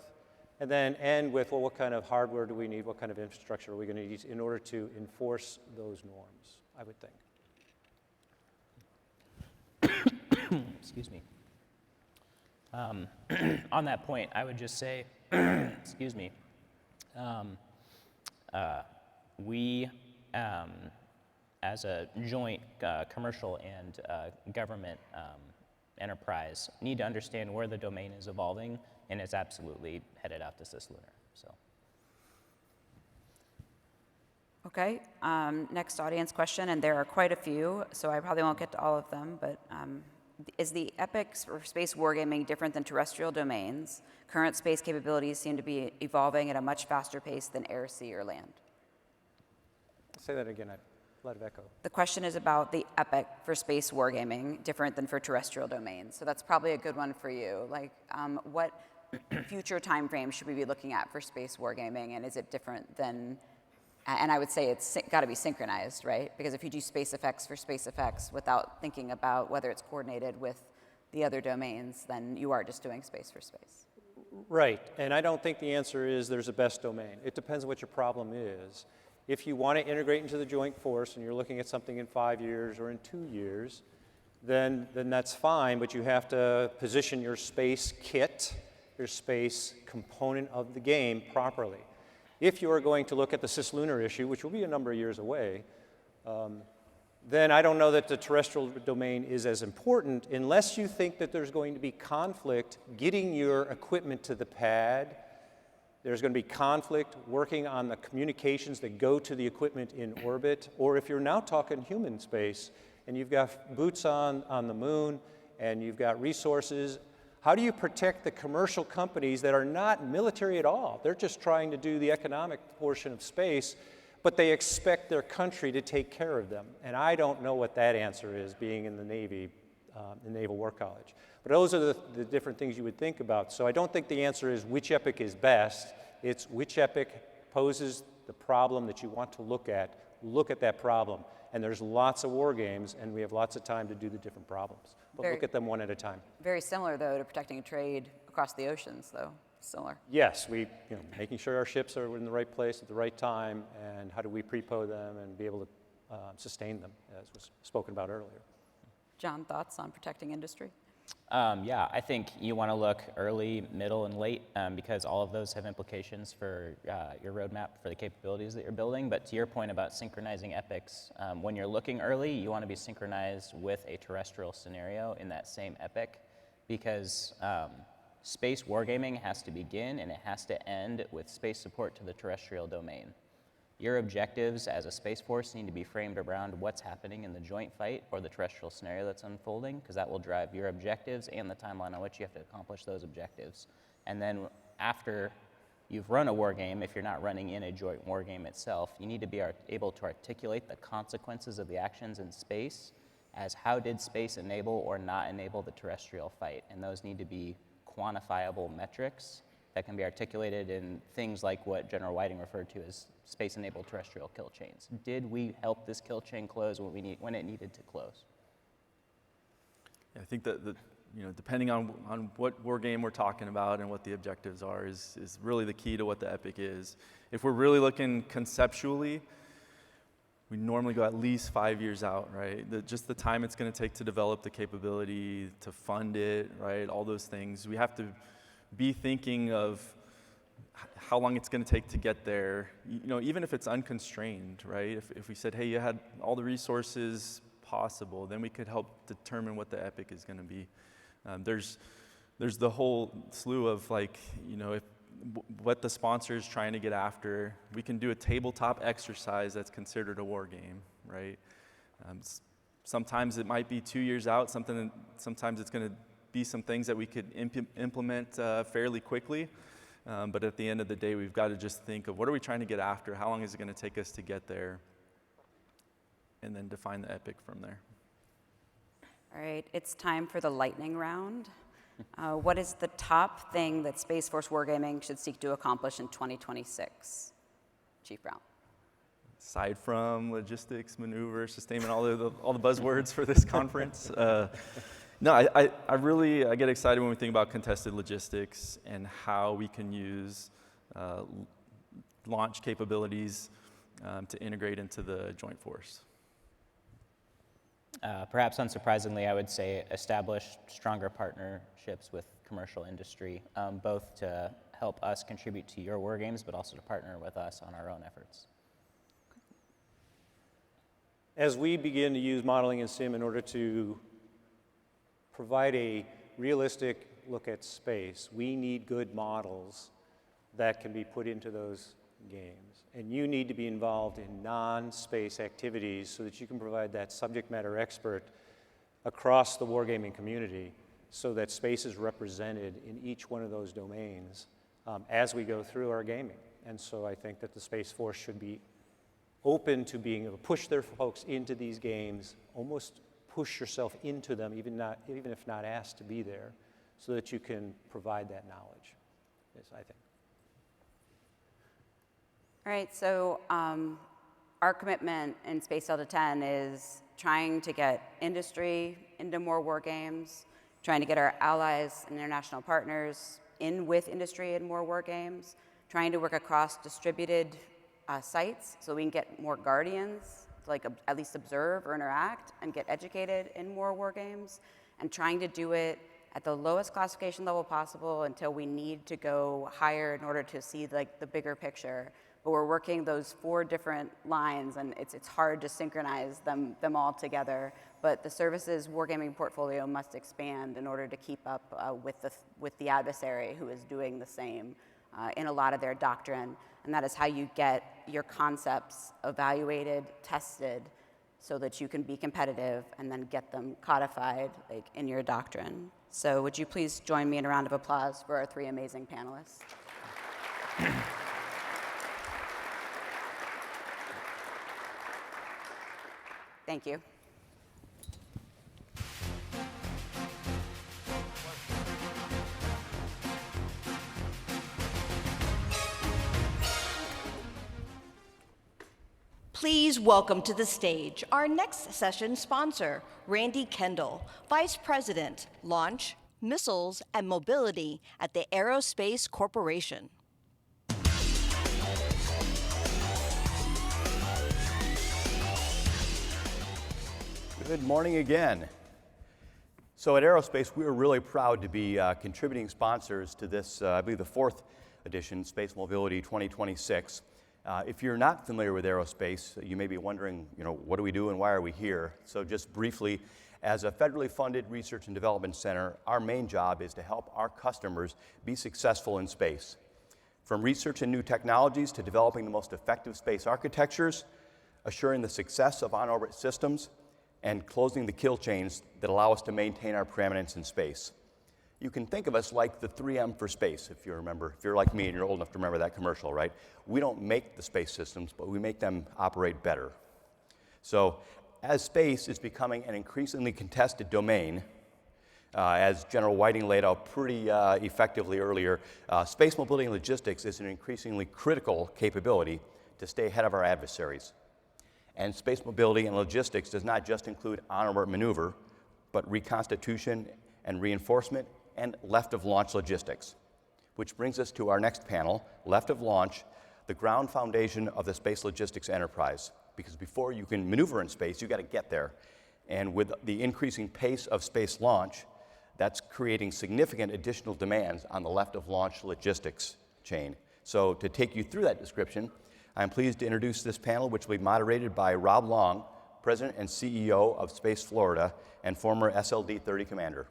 and then end with, well, what kind of hardware do we need? What kind of infrastructure are we going to use in order to enforce those norms, I would think. Excuse me. On that point, I would just say, excuse me, we, as a joint commercial and government enterprise, need to understand where the domain is evolving, and it's absolutely headed out to cislunar. So. Okay, next audience question, and there are quite a few, so I probably won't get to all of them, but is the epic for space wargaming different than terrestrial domains? Current space capabilities seem to be evolving at a much faster pace than air, sea, or land. Say that again, a lot of echo. The question is about the epic for space wargaming, different than for terrestrial domains. So that's probably a good one for you. Like, what future time frames should we be looking at for space wargaming, and is it different than, and I would say it's got to be synchronized, right? Because if you do space effects for space effects without thinking about whether it's coordinated with the other domains, then you are just doing space for space. Right, and I don't think the answer is there's a best domain. It depends on what your problem is. If you want to integrate into the joint force and you're looking at something in 5 years or in 2 years, then that's fine, but you have to position your space kit, your space component of the game properly. If you are going to look at the cislunar issue, which will be a number of years away, then I don't know that the terrestrial domain is as important unless you think that there's going to be conflict getting your equipment to the pad. There's going to be conflict working on the communications that go to the equipment in orbit, or if you're now talking human space and you've got boots on the moon and you've got resources, how do you protect the commercial companies that are not military at all? They're just trying to do the economic portion of space, but they expect their country to take care of them. And I don't know what that answer is, being in the Navy, the Naval War College. But those are the different things you would think about. So I don't think the answer is which epic is best. It's which epic poses the problem that you want to look at that problem. And there's lots of war games, and we have lots of time to do the different problems. But look at them one at a time. Very similar, though, to protecting trade across the oceans, though. Similar. Yes, making sure our ships are in the right place at the right time, and how do we prepo them and be able to sustain them, as was spoken about earlier. John, thoughts on protecting industry? Yeah, I think you want to look early, middle, and late because all of those have implications for your roadmap for the capabilities that you're building. But to your point about synchronizing epics, when you're looking early, you want to be synchronized with a terrestrial scenario in that same epic because space wargaming has to begin and it has to end with space support to the terrestrial domain. Your objectives as a Space Force need to be framed around what's happening in the joint fight or the terrestrial scenario that's unfolding, because that will drive your objectives and the timeline on which you have to accomplish those objectives. And then after you've run a war game, if you're not running in a joint war game itself, you need to be able to articulate the consequences of the actions in space as how did space enable or not enable the terrestrial fight. And those need to be quantifiable metrics that can be articulated in things like what General Whiting referred to as space-enabled terrestrial kill chains. Did we help this kill chain close when it needed to close? Yeah, I think that depending on what war game we're talking about and what the objectives are is really the key to what the epic is. If we're really looking conceptually, we normally go at least 5 years out, right? Just the time it's going to take to develop the capability, to fund it, right? All those things. We have to be thinking of how long it's going to take to get there, even if it's unconstrained, right? If we said, hey, you had all the resources possible, then we could help determine what the epic is going to be. There's the whole slew of what the sponsor is trying to get after. We can do a tabletop exercise that's considered a war game, right? Sometimes it might be 2 years out. Sometimes it's going to be some things that we could implement fairly quickly. But at the end of the day, we've got to just think of what are we trying to get after? How long is it going to take us to get there? And then define the epic from there. All right, it's time for the lightning round. What is the top thing that Space Force Wargaming should seek to accomplish in 2026? Chief Brown. Aside from logistics, maneuver, sustainment, all the buzzwords for this conference. No, I really get excited when we think about contested logistics and how we can use launch capabilities to integrate into the joint force. Perhaps unsurprisingly, I would say establish stronger partnerships with commercial industry, both to help us contribute to your war games, but also to partner with us on our own efforts. As we begin to use modeling and sim in order to provide a realistic look at space, we need good models that can be put into those games. And you need to be involved in non-space activities so that you can provide that subject matter expert across the wargaming community so that space is represented in each one of those domains as we go through our gaming. And so I think that the Space Force should be open to being able to push their folks into these games, almost push yourself into them, even if not asked to be there, so that you can provide that knowledge, yes, I think. All right, so our commitment in Space Delta 10 is trying to get industry into more war games, trying to get our allies and international partners in with industry in more war games, trying to work across distributed sites so we can get more guardians to at least observe or interact and get educated in more war games, and trying to do it at the lowest classification level possible until we need to go higher in order to see the bigger picture. But we're working those 4 different lines, and it's hard to synchronize them all together. But the services wargaming portfolio must expand in order to keep up with the adversary who is doing the same in a lot of their doctrine. And that is how you get your concepts evaluated, tested, so that you can be competitive and then get them codified in your doctrine. So would you please join me in a round of applause for our 3 amazing panelists? Thank you. Please welcome to the stage our next session sponsor, Randy Kendall, Vice President, Launch, Missiles, and Mobility at the Aerospace Corporation. Good morning again. So at Aerospace, we are really proud to be contributing sponsors to this, I believe, the 4th edition, Space Mobility 2026. If you're not familiar with Aerospace, you may be wondering, what do we do and why are we here? So just briefly, as a federally funded research and development center, our main job is to help our customers be successful in space. From research in new technologies to developing the most effective space architectures, assuring the success of on-orbit systems, and closing the kill chains that allow us to maintain our preeminence in space. You can think of us like the 3M for space, if you remember. If you're like me and you're old enough to remember that commercial, right? We don't make the space systems, but we make them operate better. So as space is becoming an increasingly contested domain, as General Whiting laid out pretty effectively earlier, space mobility and logistics is an increasingly critical capability to stay ahead of our adversaries. And space mobility and logistics does not just include on-orbit maneuver, but reconstitution and reinforcement and left-of-launch logistics. Which brings us to our next panel, left of launch, the ground foundation of the space logistics enterprise. Because before you can maneuver in space, you got to get there. And with the increasing pace of space launch, that's creating significant additional demands on the left-of-launch logistics chain. So to take you through that description, I'm pleased to introduce this panel, which will be moderated by Rob Long, President and CEO of Space Florida and former SLD-30 commander.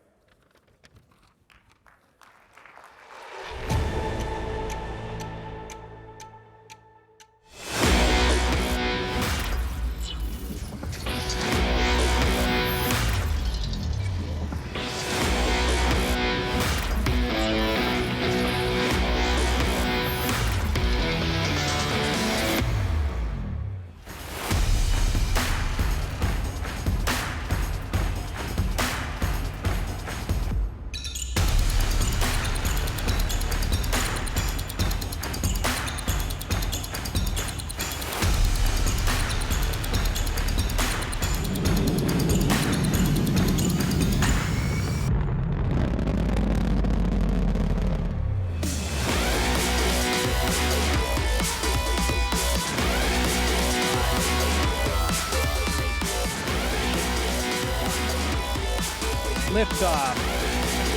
Liftoff.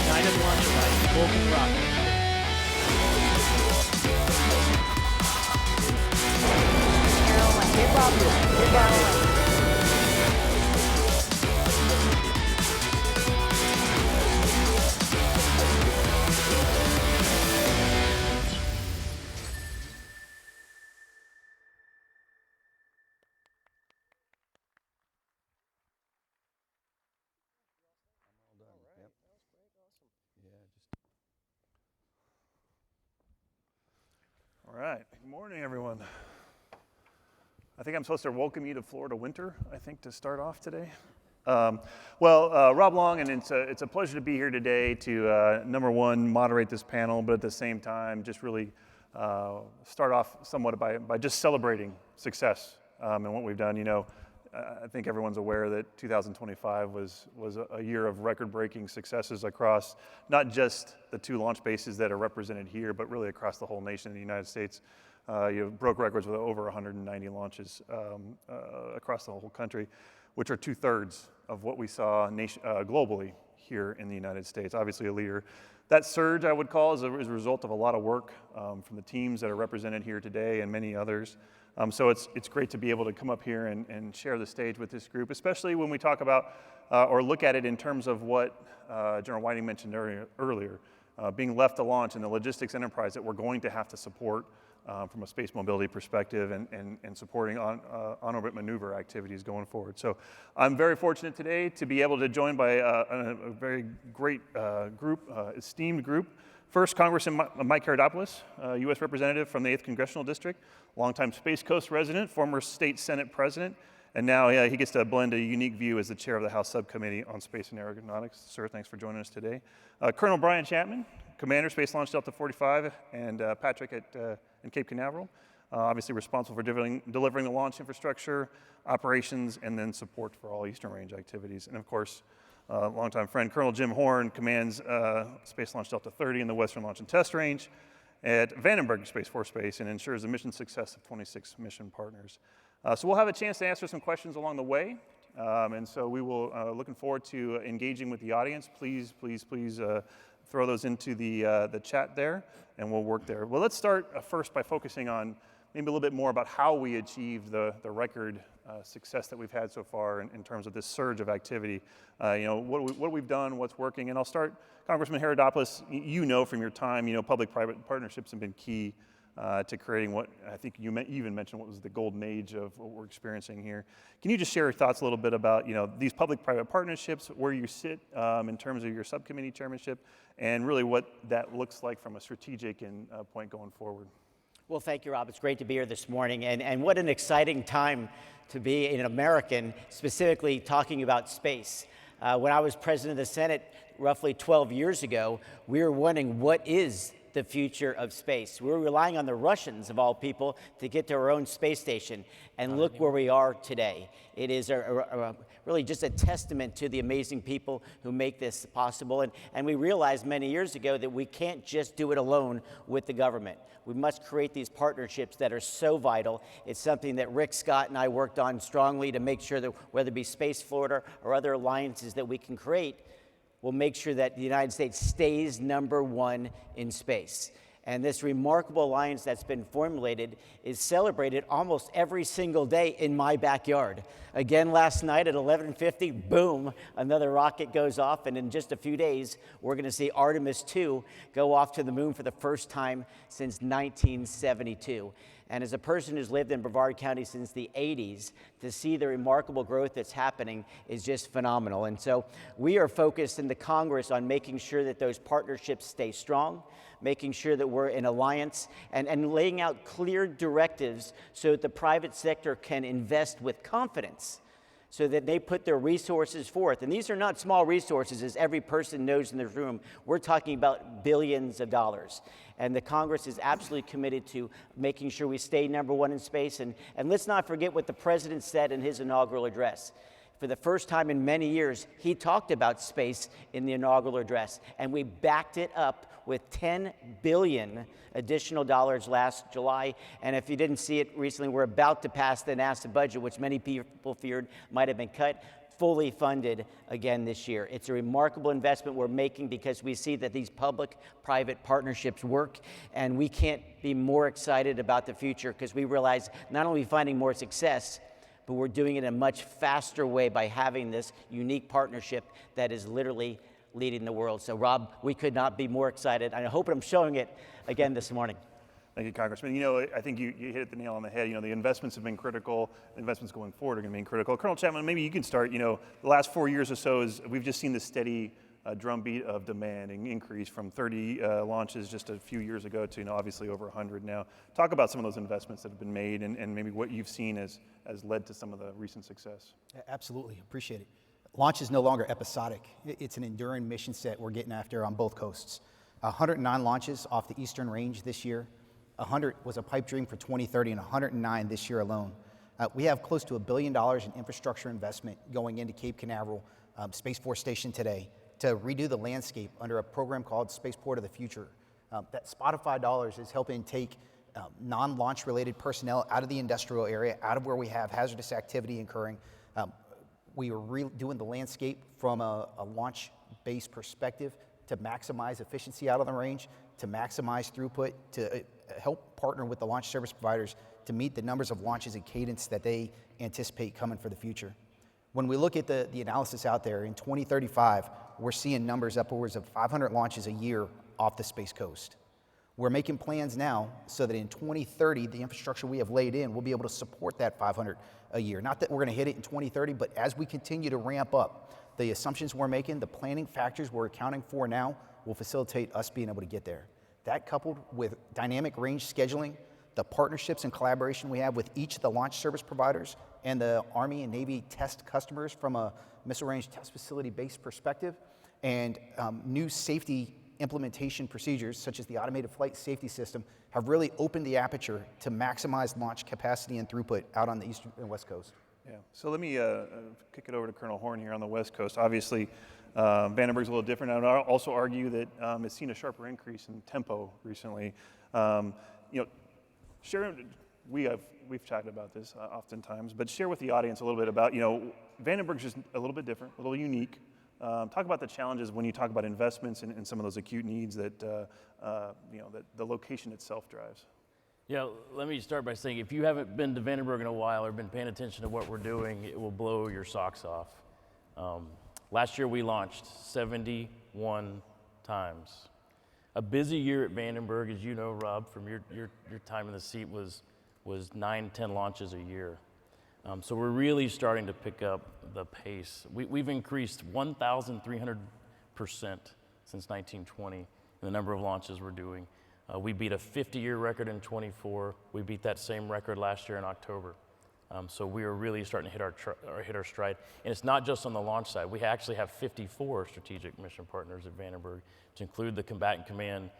United launch flight. Vulcan rocket. All right, good morning, everyone. I think I'm supposed to welcome you to Florida winter, to start off today. Rob Long, and it's a pleasure to be here today to, number one, moderate this panel, but at the same time, just really start off somewhat by just celebrating success and what we've done. I think everyone's aware that 2025 was a year of record-breaking successes across not just the 2 launch bases that are represented here, but really across the whole nation of the United States. You broke records with over 190 launches across the whole country, which are 2/3 of what we saw globally here in the United States. Obviously a leader. That surge, I would call, is a result of a lot of work from the teams that are represented here today and many others. So it's great to be able to come up here and share the stage with this group, especially when we talk about or look at it in terms of what General Whiting mentioned earlier, being left to launch in the logistics enterprise that we're going to have to support from a space mobility perspective and supporting on-orbit maneuver activities going forward. So I'm very fortunate today to be able to join by a very great esteemed group. First, Congressman Mike Karadopoulos, U.S. Representative from the 8th Congressional District, longtime Space Coast resident, former State Senate President, and now he gets to blend a unique view as the chair of the House Subcommittee on Space and Aeronautics. Sir, thanks for joining us today. Colonel Brian Chapman, Commander, Space Launch Delta 45, and Patrick in Cape Canaveral, obviously responsible for delivering the launch infrastructure, operations, and then support for all Eastern Range activities. And of course, longtime friend Colonel Jim Horn commands Space Launch Delta 30 in the Western Launch and Test Range at Vandenberg Space Force Base and ensures the mission success of 26 mission partners. So we'll have a chance to answer some questions along the way. And so we will, looking forward to engaging with the audience. Please throw those into the chat there, and we'll work there. Well, let's start first by focusing on maybe a little bit more about how we achieved the record success that we've had so far in terms of this surge of activity. What we've done, what's working, and I'll start, Congressman Herodopoulos, you know from your time, public-private partnerships have been key to creating what I think you even mentioned what was the golden age of what we're experiencing here. Can you just share your thoughts a little bit about these public-private partnerships, where you sit in terms of your subcommittee chairmanship, and really what that looks like from a strategic point going forward? Well, thank you, Rob. It's great to be here this morning, and what an exciting time to be an American, specifically talking about space. When I was president of the Senate roughly 12 years ago, we were wondering what is the future of space. We were relying on the Russians, of all people, to get to our own space station, and look where we are today. It is really just a testament to the amazing people who make this possible, and we realized many years ago that we can't just do it alone with the government. We must create these partnerships that are so vital. It's something that Rick Scott and I worked on strongly to make sure that whether it be Space Florida or other alliances that we can create, will make sure that the United States stays #1 in space. And this remarkable alliance that's been formulated is celebrated almost every single day in my backyard. Again, last night at 11:50, boom, another rocket goes off, and in just a few days, we're going to see Artemis II go off to the moon for the first time since 1972. And as a person who's lived in Brevard County since the 80s, to see the remarkable growth that's happening is just phenomenal. And so we are focused in the Congress on making sure that those partnerships stay strong, making sure that we're in alliance, and laying out clear directives so that the private sector can invest with confidence, so that they put their resources forth. And these are not small resources, as every person knows in this room. We're talking about billions of dollars. And the Congress is absolutely committed to making sure we stay #1 in space. And let's not forget what the President said in his inaugural address. For the first time in many years, he talked about space in the inaugural address, and we backed it up with $10 billion additional dollars last July. And if you didn't see it recently, we're about to pass the NASA budget, which many people feared might have been cut, fully funded again this year. It's a remarkable investment we're making because we see that these public-private partnerships work, and we can't be more excited about the future because we realize not only finding more success, but we're doing it in a much faster way by having this unique partnership that is literally leading the world. So, Rob, we could not be more excited. I hope I'm showing it again this morning. Thank you, Congressman. I think you hit the nail on the head. The investments have been critical. The investments going forward are going to be critical. Colonel Chapman, maybe you can start. The last 4 years or so, we've just seen the steady drumbeat of demand and increase from 30 launches just a few years ago to obviously over 100 now. Talk about some of those investments that have been made and maybe what you've seen has led to some of the recent success. Absolutely, appreciate it. Launch is no longer episodic. It's an enduring mission set we're getting after on both coasts. 109 launches off the Eastern Range this year. 100 was a pipe dream for 2030 and 109 this year alone. We have close to $1 billion in infrastructure investment going into Cape Canaveral Space Force Station today to redo the landscape under a program called Spaceport of the Future. That Spotify dollars is helping take non-launch related personnel out of the industrial area, out of where we have hazardous activity occurring. We are redoing the landscape from a launch-based perspective to maximize efficiency out on the range, to maximize throughput, to help partner with the launch service providers to meet the numbers of launches and cadence that they anticipate coming for the future. When we look at the analysis out there, in 2035, we're seeing numbers upwards of 500 launches a year off the Space Coast. We're making plans now so that in 2030, the infrastructure we have laid in will be able to support that 500 a year. Not that we're going to hit it in 2030, but as we continue to ramp up, the assumptions we're making, the planning factors we're accounting for now will facilitate us being able to get there. That coupled with dynamic range scheduling, the partnerships and collaboration we have with each of the launch service providers and the Army and Navy test customers from a missile range test facility based perspective, and new safety implementation procedures such as the automated flight safety system have really opened the aperture to maximize launch capacity and throughput out on the East and West Coast. Yeah, so let me kick it over to Colonel Horn here on the West Coast. Obviously, Vandenberg's a little different. I would also argue that it's seen a sharper increase in tempo recently. Share we've chatted about this oftentimes, but share with the audience a little bit about, Vandenberg's just a little bit different, a little unique. Talk about the challenges when you talk about investments and some of those acute needs that, that the location itself drives. Yeah, let me start by saying if you haven't been to Vandenberg in a while or been paying attention to what we're doing, it will blow your socks off. Last year we launched 71 times. A busy year at Vandenberg, as you know, Rob, from your time in the seat, was 9-10 launches a year. So we're really starting to pick up the pace. We've increased 1,300% since 1920 in the number of launches we're doing. We beat a 50-year record in 24. We beat that same record last year in October. So we are really starting to hit our stride. And it's not just on the launch side. We actually have 54 strategic mission partners at Vandenberg, to include the Combatant Command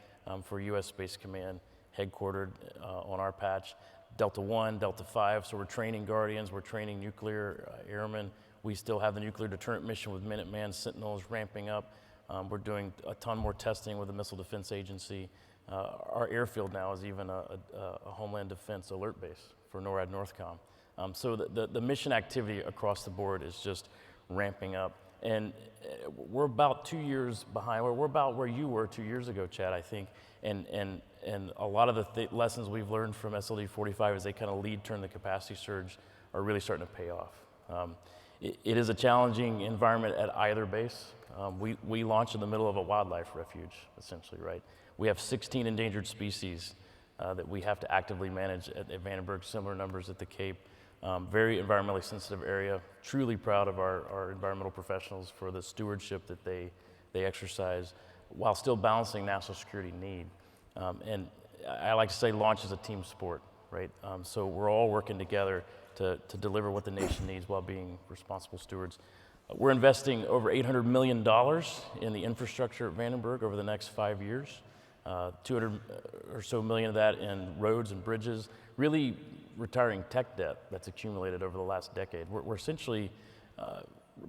for U.S. Space Command, headquartered on our patch. Delta 1, Delta 5, so we're training Guardians, we're training nuclear airmen. We still have the nuclear deterrent mission with Minuteman, Sentinels ramping up. We're doing a ton more testing with the Missile Defense Agency. Our airfield now is even a Homeland Defense alert base for NORAD Northcom. So the mission activity across the board is just ramping up. And we're about 2 years behind. We're about where you were 2 years ago, Chad, I think. And a lot of the lessons we've learned from SLD 45 as they kind of lead turn the capacity surge are really starting to pay off. It is a challenging environment at either base. We launch in the middle of a wildlife refuge, essentially, right? We have 16 endangered species that we have to actively manage at Vandenberg, similar numbers at the Cape. Very environmentally sensitive area. Truly proud of our environmental professionals for the stewardship that they exercise while still balancing national security need. And I like to say launch is a team sport, right? So we're all working together to deliver what the nation needs while being responsible stewards. We're investing over $800 million in the infrastructure at Vandenberg over the next 5 years. 200 or so million of that in roads and bridges, really retiring tech debt that's accumulated over the last decade. We're essentially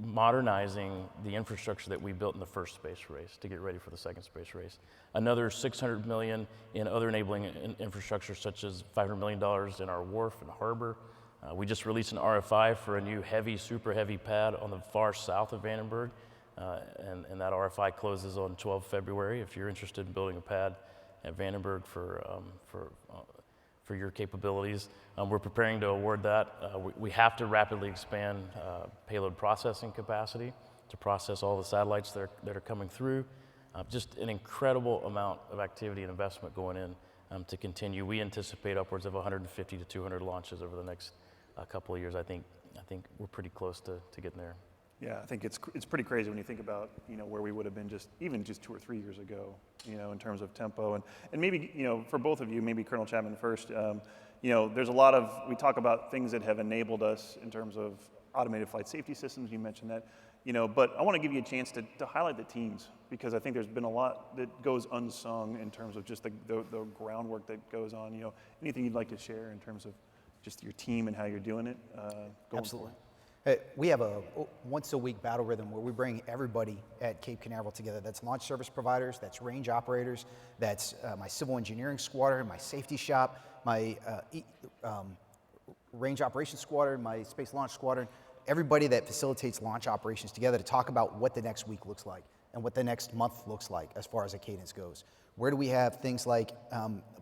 modernizing the infrastructure that we built in the first space race to get ready for the second space race. Another $600 million in other enabling infrastructure, such as $500 million in our wharf and harbor. We just released an RFI for a new super heavy pad on the far south of Vandenberg. And that RFI closes on 12 February if you're interested in building a pad at Vandenberg for your capabilities. We're preparing to award that. We have to rapidly expand payload processing capacity to process all the satellites that are coming through. Just an incredible amount of activity and investment going in to continue. We anticipate upwards of 150 to 200 launches over the next couple of years. I think we're pretty close to getting there. Yeah, I think it's pretty crazy when you think about where we would have been even just 2 or 3 years ago, in terms of tempo and maybe for both of you, maybe Colonel Chapman first. There's a lot of we talk about things that have enabled us in terms of automated flight safety systems. You mentioned that, but I want to give you a chance to highlight the teams, because I think there's been a lot that goes unsung in terms of just the groundwork that goes on. Anything you'd like to share in terms of just your team and how you're doing it? Absolutely. We have a once-a-week battle rhythm where we bring everybody at Cape Canaveral together. That's launch service providers, that's range operators, that's my civil engineering squadron, my safety shop, my range operations squadron, my space launch squadron, everybody that facilitates launch operations together to talk about what the next week looks like and what the next month looks like as far as a cadence goes. Where do we have things like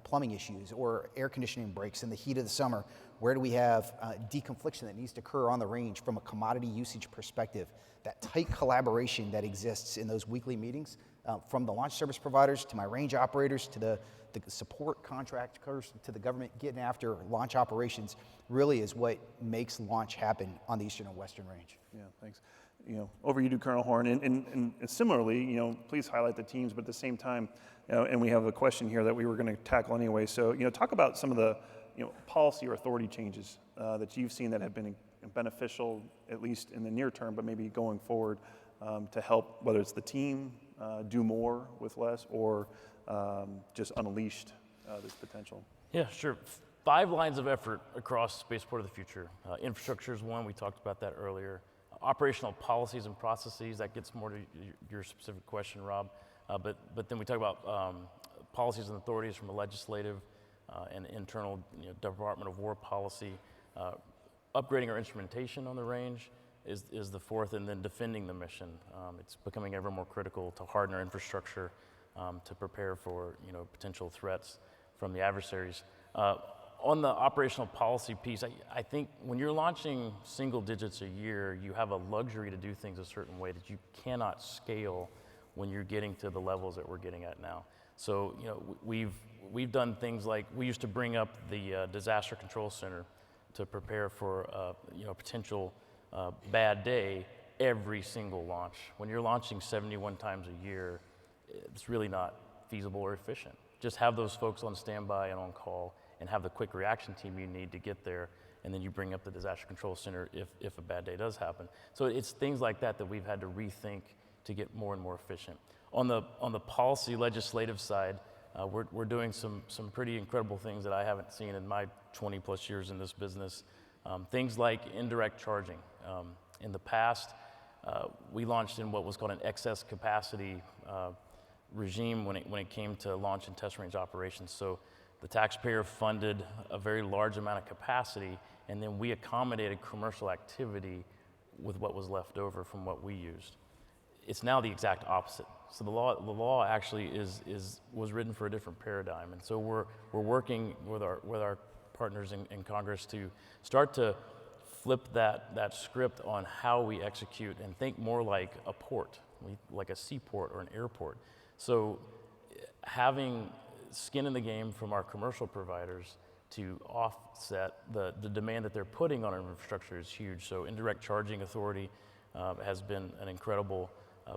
plumbing issues or air conditioning breaks in the heat of the summer? Where do we have deconfliction that needs to occur on the range from a commodity usage perspective? That tight collaboration that exists in those weekly meetings, from the launch service providers to my range operators to the support contractors to the government getting after launch operations, really is what makes launch happen on the Eastern and Western Range. Yeah, thanks. Over you to Colonel Horn, and similarly, please highlight the teams, but at the same time, and we have a question here that we were going to tackle anyway. So, talk about some of the policy or authority changes that you've seen that have been beneficial, at least in the near term, but maybe going forward to help, whether it's the team do more with less, or just unleashed this potential. Yeah, sure. 5 lines of effort across Spaceport of the Future. Infrastructure is one, we talked about that earlier. Operational policies and processes, that gets more to your specific question, Rob. But then we talk about policies and authorities from a legislative and internal Department of War policy. Upgrading our instrumentation on the range is the fourth, and then defending the mission. It's becoming ever more critical to harden our infrastructure to prepare for potential threats from the adversaries. On the operational policy piece, I think when you're launching single digits a year, you have a luxury to do things a certain way that you cannot scale when you're getting to the levels that we're getting at now. So we've done things like, we used to bring up the disaster control center to prepare for a potential bad day every single launch. When you're launching 71 times a year, it's really not feasible or efficient. Just have those folks on standby and on call, and have the quick reaction team you need to get there, and then you bring up the disaster control center if a bad day does happen. So it's things like that that we've had to rethink to get more and more efficient. On the policy legislative side, we're doing some pretty incredible things that I haven't seen in my 20 plus years in this business. Things like indirect charging. In the past, we launched in what was called an excess capacity regime when it came to launch and test range operations. So the taxpayer funded a very large amount of capacity, and then we accommodated commercial activity with what was left over from what we used. It's now the exact opposite. So the law actually was written for a different paradigm, and so we're working with our partners in Congress to start to flip that script on how we execute and think more like a port, like a seaport or an airport. So having skin in the game from our commercial providers to offset the demand that they're putting on our infrastructure is huge. So indirect charging authority has been an incredible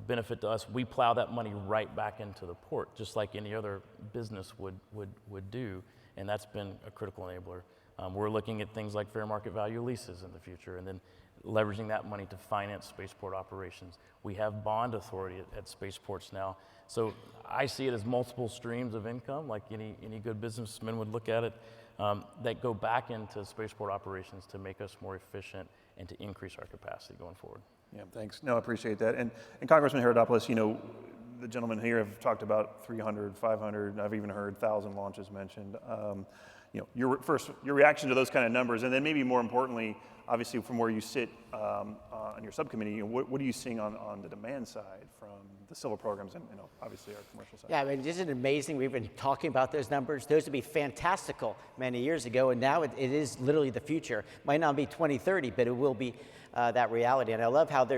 benefit to us. We plow that money right back into the port, just like any other business would do, and that's been a critical enabler. We're looking at things like fair market value leases in the future, and then leveraging that money to finance spaceport operations. We have bond authority at spaceports now. So I see it as multiple streams of income, like any good businessman would look at it, that go back into spaceport operations to make us more efficient and to increase our capacity going forward. Yeah, thanks. No, I appreciate that. And Congressman Herodopoulos, the gentlemen here have talked about 300, 500, I've even heard 1,000 launches mentioned. Your reaction to those kind of numbers, and then maybe more importantly, obviously from where you sit on your subcommittee, what are you seeing on the demand side from the civil programs and obviously our commercial side? Yeah, I mean, isn't it amazing? We've been talking about those numbers. Those would be fantastical many years ago, and now it is literally the future. Might not be 2030, but it will be that reality. And I love how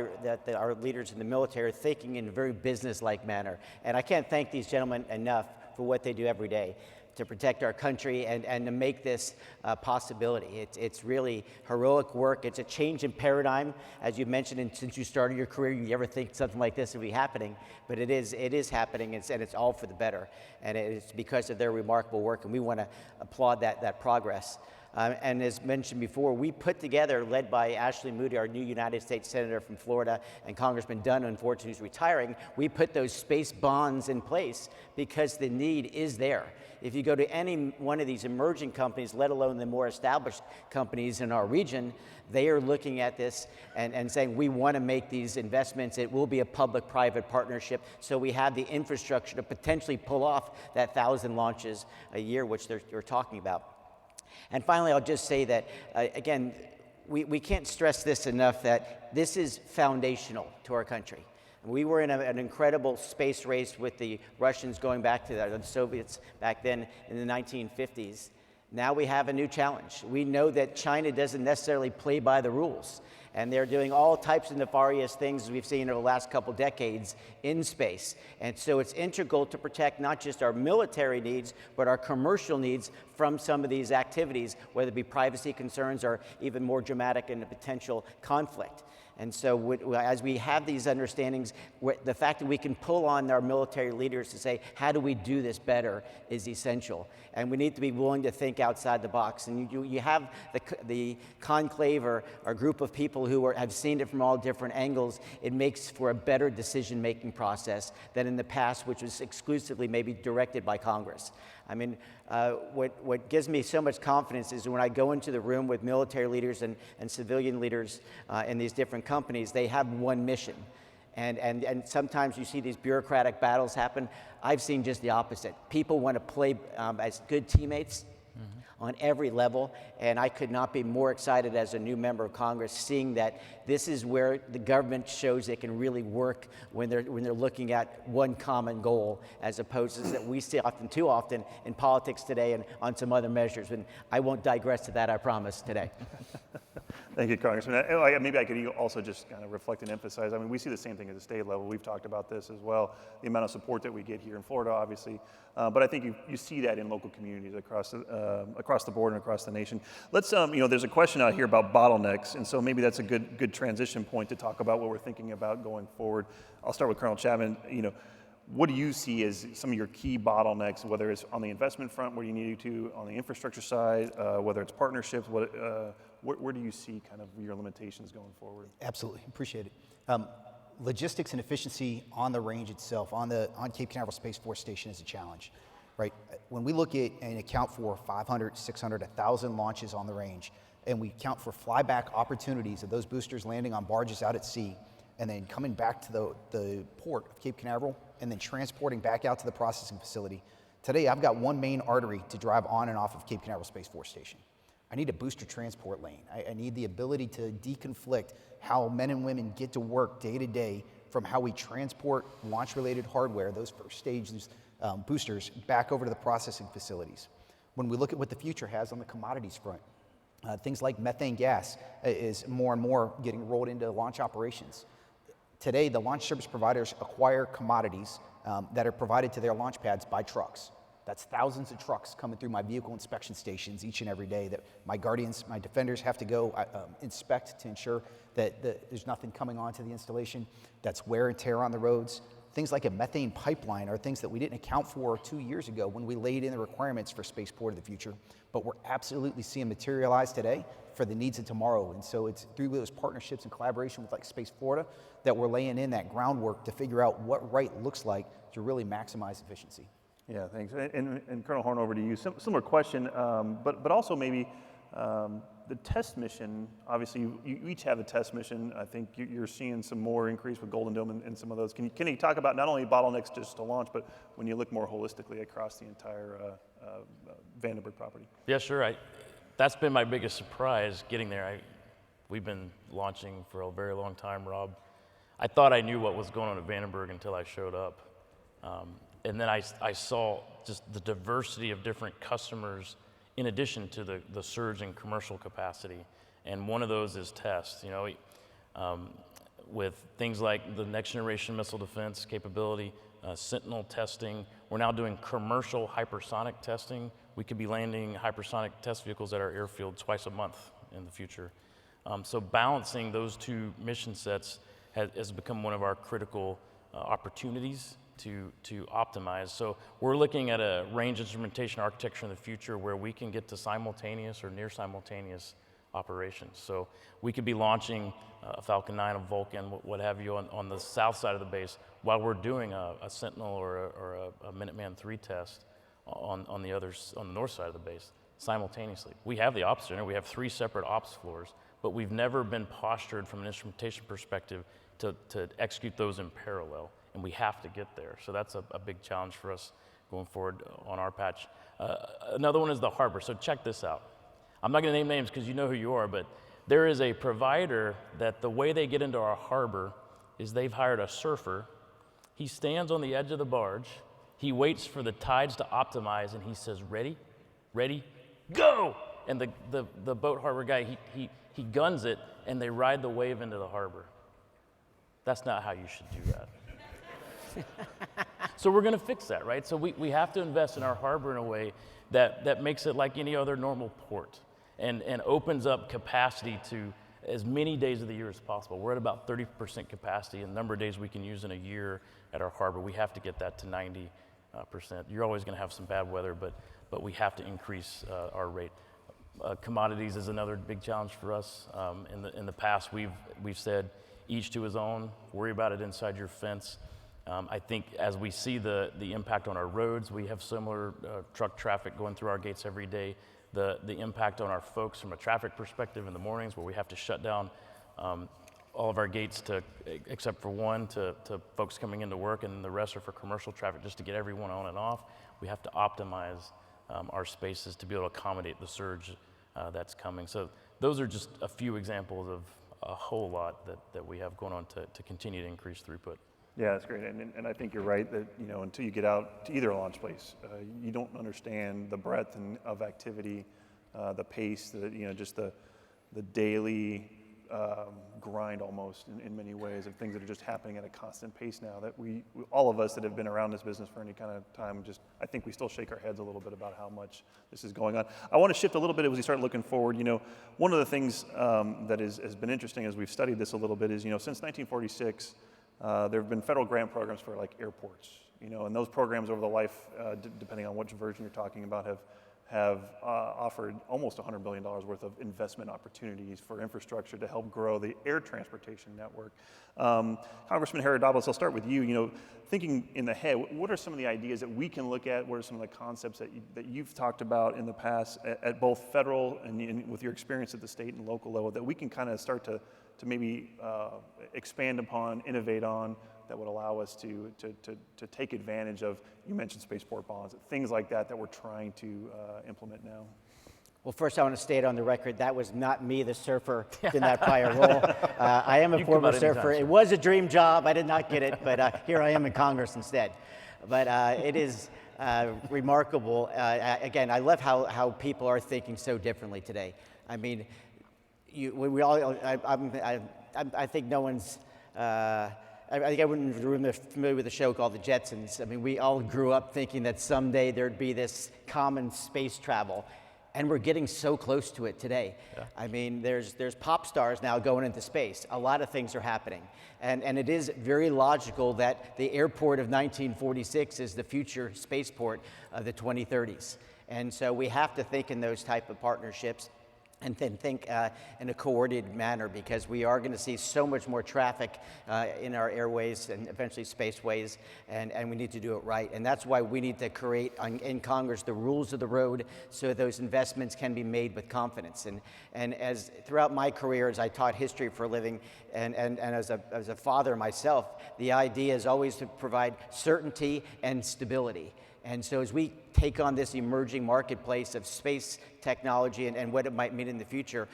our leaders in the military are thinking in a very business-like manner. And I can't thank these gentlemen enough for what they do every day to protect our country and to make this a possibility. It's really heroic work. It's a change in paradigm. As you mentioned, and since you started your career, you never think something like this would be happening, but it is happening, and it's all for the better. And it's because of their remarkable work, and we want to applaud that progress. And as mentioned before, we put together, led by Ashley Moody, our new United States Senator from Florida, and Congressman Dunn, unfortunately, who's retiring, we put those space bonds in place because the need is there. If you go to any one of these emerging companies, let alone the more established companies in our region, they are looking at this and saying, we want to make these investments. It will be a public-private partnership, so we have the infrastructure to potentially pull off that 1,000 launches a year, which they're talking about. And finally, I'll just say that, again, we can't stress this enough, that this is foundational to our country. We were in an incredible space race with the Russians going back to the Soviets back then in the 1950s. Now we have a new challenge. We know that China doesn't necessarily play by the rules, and they're doing all types of nefarious things, as we've seen over the last couple decades in space. And so it's integral to protect not just our military needs, but our commercial needs from some of these activities, whether it be privacy concerns or even more dramatic in a potential conflict. And so as we have these understandings, the fact that we can pull on our military leaders to say, how do we do this better, is essential. And we need to be willing to think outside the box. And you have the conclave or a group of people who have seen it from all different angles. It makes for a better decision-making process than in the past, which was exclusively maybe directed by Congress. I mean, what gives me so much confidence is when I go into the room with military leaders and civilian leaders in these different companies, they have one mission. And sometimes you see these bureaucratic battles happen. I've seen just the opposite. People want to play as good teammates on every level, and I could not be more excited as a new member of Congress, seeing that this is where the government shows they can really work when they're looking at one common goal, as opposed to that we see too often in politics today and on some other measures. And I won't digress to that, I promise, today. Thank you, Congressman. Maybe I could also just kind of reflect and emphasize, I mean, we see the same thing at the state level. We've talked about this as well, the amount of support that we get here in Florida, obviously. But I think you see that in local communities across the board and across the nation. Let's, there's a question out here about bottlenecks, and so maybe that's a good transition point to talk about what we're thinking about going forward. I'll start with Colonel Chapman. What do you see as some of your key bottlenecks, whether it's on the investment front, where you need to, on the infrastructure side, whether it's partnerships, where do you see kind of your limitations going forward? Absolutely, appreciate it. Logistics and efficiency on the range itself, on Cape Canaveral Space Force Station is a challenge, right? When we look at and account for 500, 600, 1,000 launches on the range, and we account for flyback opportunities of those boosters landing on barges out at sea, and then coming back to the port of Cape Canaveral, and then transporting back out to the processing facility. Today, I've got one main artery to drive on and off of Cape Canaveral Space Force Station. I need a booster transport lane. I need the ability to deconflict how men and women get to work day to day from how we transport launch-related hardware, those first stage boosters, back over to the processing facilities. When we look at what the future has on the commodities front, things like methane gas is more and more getting rolled into launch operations. Today, the launch service providers acquire commodities that are provided to their launch pads by trucks. That's thousands of trucks coming through my vehicle inspection stations each and every day that my guardians, my defenders have to go inspect to ensure that there's nothing coming onto the installation. That's wear and tear on the roads. Things like a methane pipeline are things that we didn't account for 2 years ago when we laid in the requirements for Spaceport of the Future, but we're absolutely seeing materialize today for the needs of tomorrow. And so it's through those partnerships and collaboration with like Space Florida that we're laying in that groundwork to figure out what right looks like to really maximize efficiency. Yeah, thanks. And Colonel Horn, over to you. Similar question, but also maybe the test mission. Obviously, you each have a test mission. I think you're seeing some more increase with Golden Dome and some of those. Can you talk about not only bottlenecks just to launch, but when you look more holistically across the entire Vandenberg property? Yeah, sure. That's been my biggest surprise getting there. We've been launching for a very long time, Rob. I thought I knew what was going on at Vandenberg until I showed up. And then I saw just the diversity of different customers in addition to the surge in commercial capacity. And one of those is test, with things like the next generation missile defense capability, Sentinel testing. We're now doing commercial hypersonic testing. We could be landing hypersonic test vehicles at our airfield twice a month in the future. So balancing those two mission sets has become one of our critical opportunities to optimize. So we're looking at a range instrumentation architecture in the future where we can get to simultaneous or near simultaneous operations. So we could be launching a Falcon 9, a Vulcan, what have you, on the south side of the base while we're doing a Sentinel or a Minuteman III test on the north side of the base simultaneously. We have the ops center. We have 3 separate ops floors, but we've never been postured from an instrumentation perspective to execute those in parallel. And we have to get there. So that's a big challenge for us going forward on our patch. Another one is the harbor. So check this out. I'm not going to name names because you know who you are, but there is a provider that the way they get into our harbor is they've hired a surfer. He stands on the edge of the barge. He waits for the tides to optimize, and he says, ready, go! And the boat harbor guy, he guns it, and they ride the wave into the harbor. That's not how you should do that. So we're going to fix that, right? So we have to invest in our harbor in a way that makes it like any other normal port and opens up capacity to as many days of the year as possible. We're at about 30% capacity, and the number of days we can use in a year at our harbor. We have to get that to 90%. You're always going to have some bad weather, but we have to increase our rate. Commodities is another big challenge for us. In the past, we've said each to his own. Worry about it inside your fence. I think as we see the impact on our roads, we have similar truck traffic going through our gates every day. The impact on our folks from a traffic perspective in the mornings where we have to shut down all of our gates except for one to folks coming into work, and the rest are for commercial traffic just to get everyone on and off. We have to optimize our spaces to be able to accommodate the surge that's coming. So those are just a few examples of a whole lot that we have going on to continue to increase throughput. Yeah, that's great, and I think you're right that until you get out to either launch place, you don't understand the breadth of activity, the pace, just the daily grind almost in many ways of things that are just happening at a constant pace now. That all of us that have been around this business for any kind of time, I think we still shake our heads a little bit about how much this is going on. I want to shift a little bit as we start looking forward. One of the things that has been interesting as we've studied this a little bit is, since 1946. There have been federal grant programs for like airports, and those programs over the life, depending on which version you're talking about, have offered almost $100 billion worth of investment opportunities for infrastructure to help grow the air transportation network. Congressman Herodopoulos, I'll start with you. Thinking in the head, what are some of the ideas that we can look at? What are some of the concepts that you've talked about in the past at both federal and with your experience at the state and local level that we can kind of start to maybe expand upon, innovate on, that would allow us to take advantage of, you mentioned spaceport bonds, things like that we're trying to implement now? Well, first I want to state on the record, that was not me, the surfer, in that prior role. I am a former surfer. It was a dream job. I did not get it, but here I am in Congress instead. But it is remarkable. Again, I love how people are thinking so differently today. I mean, I think no one's, I think everyone in the room is familiar with a show called The Jetsons. I mean, we all grew up thinking that someday there'd be this common space travel, and we're getting so close to it today. Yeah. I mean, there's pop stars now going into space. A lot of things are happening. And it is very logical that the airport of 1946 is the future spaceport of the 2030s. And so we have to think in those type of partnerships and then think in a coordinated manner, because we are going to see so much more traffic in our airways and eventually spaceways, and we need to do it right. And that's why we need to create in Congress the rules of the road so those investments can be made with confidence. And as throughout my career, as I taught history for a living, and as a father myself, the idea is always to provide certainty and stability. And so as we take on this emerging marketplace of space technology and what it might mean in the future,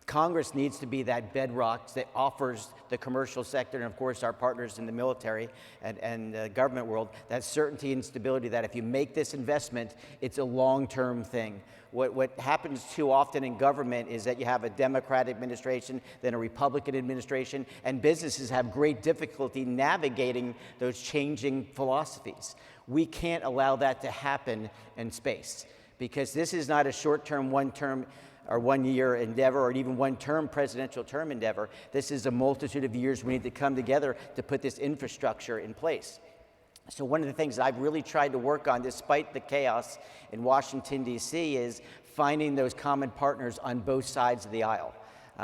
Congress needs to be that bedrock that offers the commercial sector and, of course, our partners in the military and the government world that certainty and stability that if you make this investment, it's a long-term thing. What happens too often in government is that you have a Democratic administration, then a Republican administration, and businesses have great difficulty navigating those changing philosophies. We can't allow that to happen in space, because this is not a short-term, one-term or one-year endeavor or even one-term presidential term endeavor. This is a multitude of years we need to come together to put this infrastructure in place. So one of the things I've really tried to work on, despite the chaos in Washington, D.C., is finding those common partners on both sides of the aisle.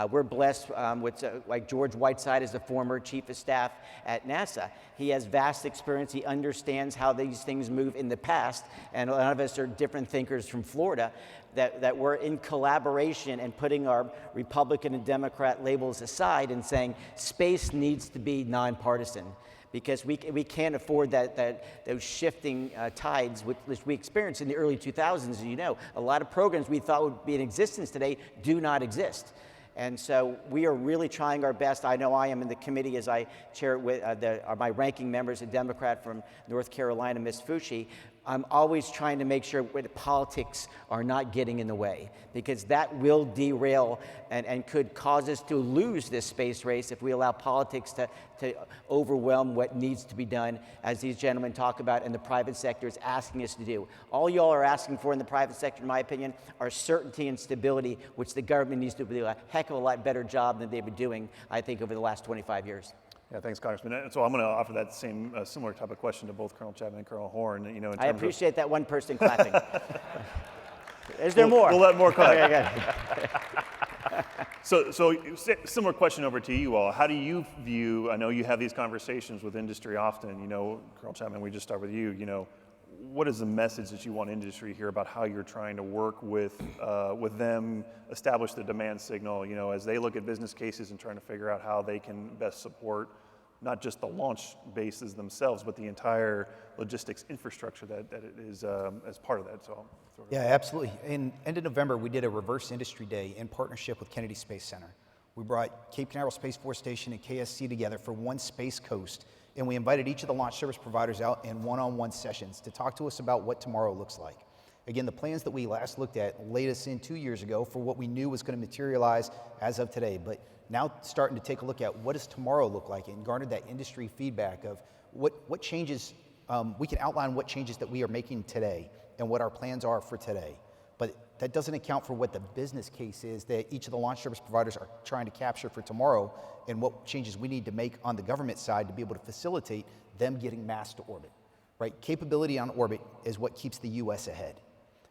We're blessed with, like George Whiteside is the former chief of staff at NASA. He has vast experience. He understands how these things move in the past. And a lot of us are different thinkers from Florida that we're in collaboration and putting our Republican and Democrat labels aside and saying space needs to be nonpartisan, because we can't afford those shifting tides which we experienced in the early 2000s. As you know, a lot of programs we thought would be in existence today do not exist. And so we are really trying our best. I know I am in the committee as I chair it with my ranking members, a Democrat from North Carolina, Ms. Fucci. I'm always trying to make sure that politics are not getting in the way, because that will derail and could cause us to lose this space race if we allow politics to overwhelm what needs to be done, as these gentlemen talk about and the private sector is asking us to do. All y'all are asking for in the private sector, in my opinion, are certainty and stability, which the government needs to do a heck of a lot better job than they've been doing, I think, over the last 25 years. Yeah, thanks, Congressman. So I'm going to offer that same similar type of question to both Colonel Chapman and Colonel Horn. In terms I appreciate that one person clapping. Is there more? We'll let more clap. Okay, So similar question over to you all. How do you view? I know you have these conversations with industry often. Colonel Chapman, we just start with you. What is the message that you want industry to hear about how you're trying to work with them, establish the demand signal, as they look at business cases and trying to figure out how they can best support not just the launch bases themselves, but the entire logistics infrastructure that it is as part of that. So, Yeah, absolutely. In end of November, we did a reverse industry day in partnership with Kennedy Space Center. We brought Cape Canaveral Space Force Station and KSC together for one Space Coast, and we invited each of the launch service providers out in one-on-one sessions to talk to us about what tomorrow looks like. Again, the plans that we last looked at laid us in 2 years ago for what we knew was going to materialize as of today, but now starting to take a look at what does tomorrow look like and garnered that industry feedback of what changes, we can outline what changes that we are making today and what our plans are for today. But that doesn't account for what the business case is that each of the launch service providers are trying to capture for tomorrow and what changes we need to make on the government side to be able to facilitate them getting mass to orbit, right? Capability on orbit is what keeps the US ahead,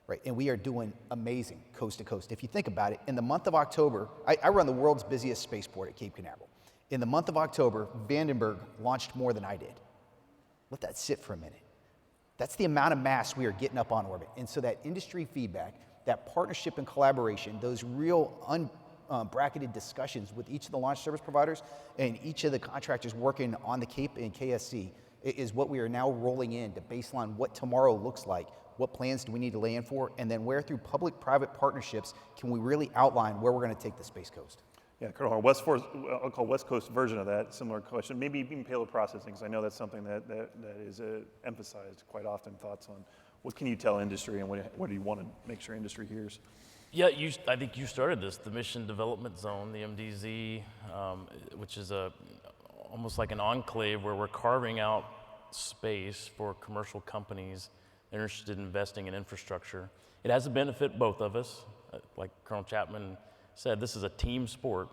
right? And we are doing amazing coast to coast. If you think about it, in the month of October, I run the world's busiest spaceport at Cape Canaveral. In the month of October, Vandenberg launched more than I did. Let that sit for a minute. That's the amount of mass we are getting up on orbit. And so that industry feedback, that partnership and collaboration, those real unbracketed discussions with each of the launch service providers and each of the contractors working on the Cape and KSC is what we are now rolling in to baseline what tomorrow looks like, what plans do we need to lay in for, and then where through public-private partnerships can we really outline where we're going to take the Space Coast. Yeah, Colonel Horn, I'll call West Coast version of that, similar question, maybe even payload processing, because I know that's something that is emphasized quite often. Thoughts on what can you tell industry and what do you want to make sure industry hears? Yeah, I think you started this, the Mission Development Zone, the MDZ, which is almost like an enclave where we're carving out space for commercial companies that are interested in investing in infrastructure. It has a benefit both of us. Like Colonel Chapman said, this is a team sport,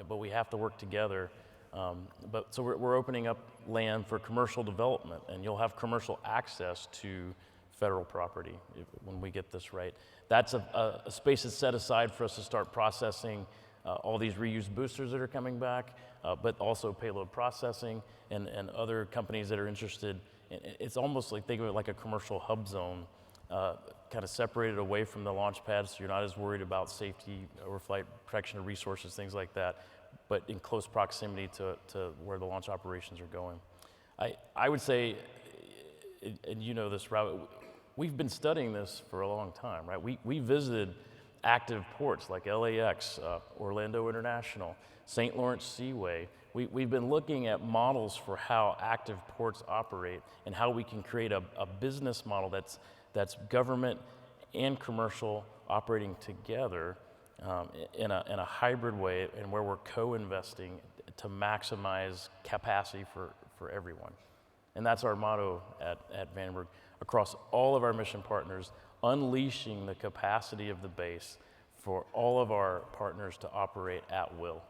but we have to work together. So we're opening up land for commercial development, and you'll have commercial access to federal property when we get this right. That's a space that's set aside for us to start processing all these reused boosters that are coming back, but also payload processing and other companies that are interested. It's almost like, think of it like a commercial hub zone, kind of separated away from the launch pads, so you're not as worried about safety, overflight protection of resources, things like that, but in close proximity to where the launch operations are going. I would say, and you know this, Robert, we've been studying this for a long time, right? We visited active ports like LAX, Orlando International, St. Lawrence Seaway. We've been looking at models for how active ports operate and how we can create a business model that's government and commercial operating together in a hybrid way, and where we're co-investing to maximize capacity for everyone. And that's our motto at Vandenberg, across all of our mission partners, unleashing the capacity of the base for all of our partners to operate at will.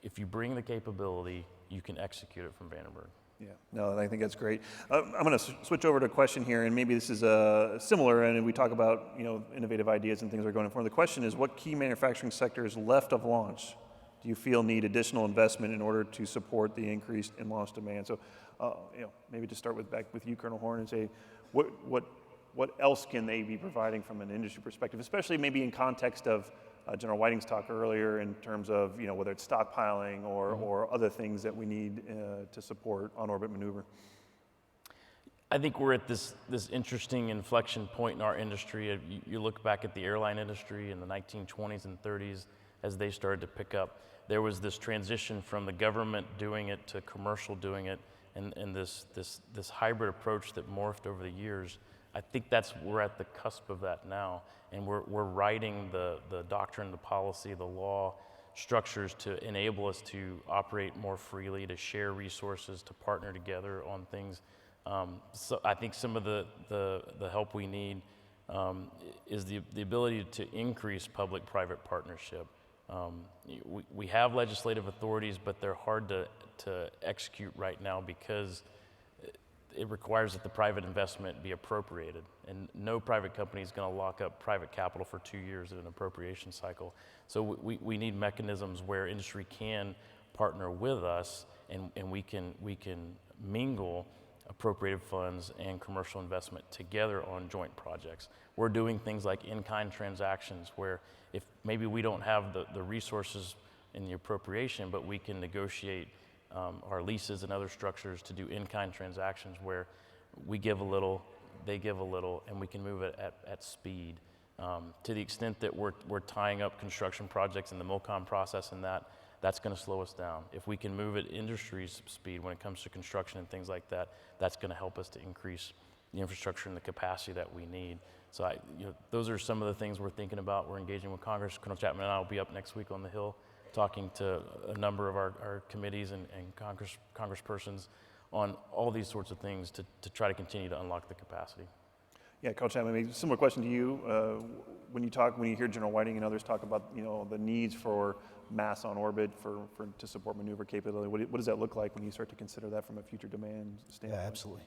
If you bring the capability, you can execute it from Vandenberg. Yeah, no, I think that's great. I'm going to switch over to a question here, and maybe this is similar, and we talk about innovative ideas and things that are going forward. The question is, what key manufacturing sectors left of launch do you feel need additional investment in order to support the increase in launch demand? So, maybe to start back with you, Colonel Horn, and say, what else can they be providing from an industry perspective, especially maybe in context of General Whiting's talk earlier in terms of whether it's stockpiling or other things that we need to support on-orbit maneuver? I think we're at this interesting inflection point in our industry. You look back at the airline industry in the 1920s and 30s as they started to pick up. There was this transition from the government doing it to commercial doing it, and this hybrid approach that morphed over the years. I think we're at the cusp of that now, and we're writing the doctrine, the policy, the law structures to enable us to operate more freely, to share resources, to partner together on things. So I think some of the help we need is the ability to increase public-private partnership. We have legislative authorities, but they're hard to execute right now because it requires that the private investment be appropriated, and no private company is going to lock up private capital for 2 years in an appropriation cycle. So we need mechanisms where industry can partner with us, and we can mingle appropriated funds and commercial investment together on joint projects. We're doing things like in-kind transactions where if maybe we don't have the resources in the appropriation, but we can negotiate our leases and other structures to do in-kind transactions where we give a little, they give a little, and we can move it at speed. To the extent that we're tying up construction projects in the MOCON process and that's going to slow us down. If we can move at industry's speed when it comes to construction and things like that, that's going to help us to increase the infrastructure and the capacity that we need. So those are some of the things we're thinking about. We're engaging with Congress. Colonel Chapman and I will be up next week on the Hill talking to a number of our committees and congresspersons on all these sorts of things to try to continue to unlock the capacity. Yeah, Colonel Chapman, maybe a similar question to you. When you hear General Whiting and others talk about the needs for mass on orbit to support maneuver capability, what does that look like when you start to consider that from a future demand standpoint? Yeah, absolutely.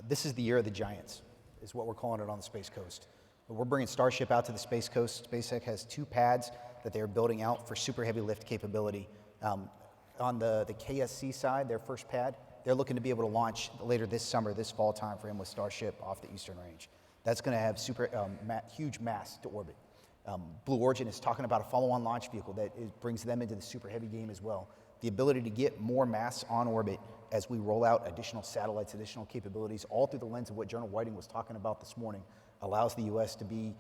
This is the year of the giants, is what we're calling it on the Space Coast. We're bringing Starship out to the Space Coast. SpaceX has 2 pads that they are building out for super heavy lift capability. On the KSC side, their first pad, they're looking to be able to launch later this summer, this fall time frame with Starship off the Eastern Range. That's going to have huge mass to orbit. Blue Origin is talking about a follow-on launch vehicle that brings them into the super heavy game as well. The ability to get more mass on orbit as we roll out additional satellites, additional capabilities, all through the lens of what General Whiting was talking about this morning, allows the U.S. to be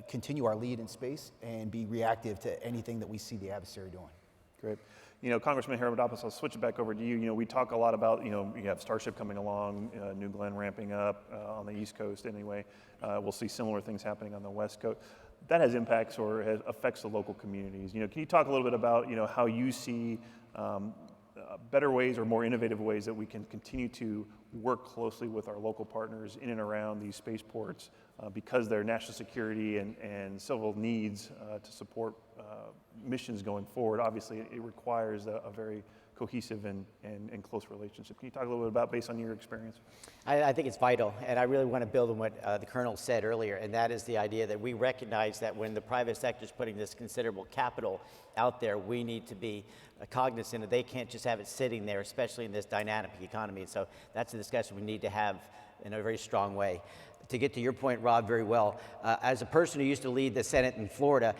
continue our lead in space and be reactive to anything that we see the adversary doing. Great. Congressman Hermodopoulos, I'll switch it back over to you. We talk a lot about, you have Starship coming along, New Glenn ramping up on the East Coast anyway. We'll see similar things happening on the West Coast. That has impacts or affects the local communities. Can you talk a little bit about, how you see better ways or more innovative ways that we can continue to work closely with our local partners in and around these spaceports because their national security and civil needs to support missions going forward. Obviously, it requires a very cohesive and close relationship. Can you talk a little bit about, based on your experience? I think it's vital, and I really want to build on what the Colonel said earlier, and that is the idea that we recognize that when the private sector is putting this considerable capital out there, we need to be cognizant that they can't just have it sitting there, especially in this dynamic economy. So that's a discussion we need to have in a very strong way. To get to your point, Rob, very well, as a person who used to lead the Senate in Florida,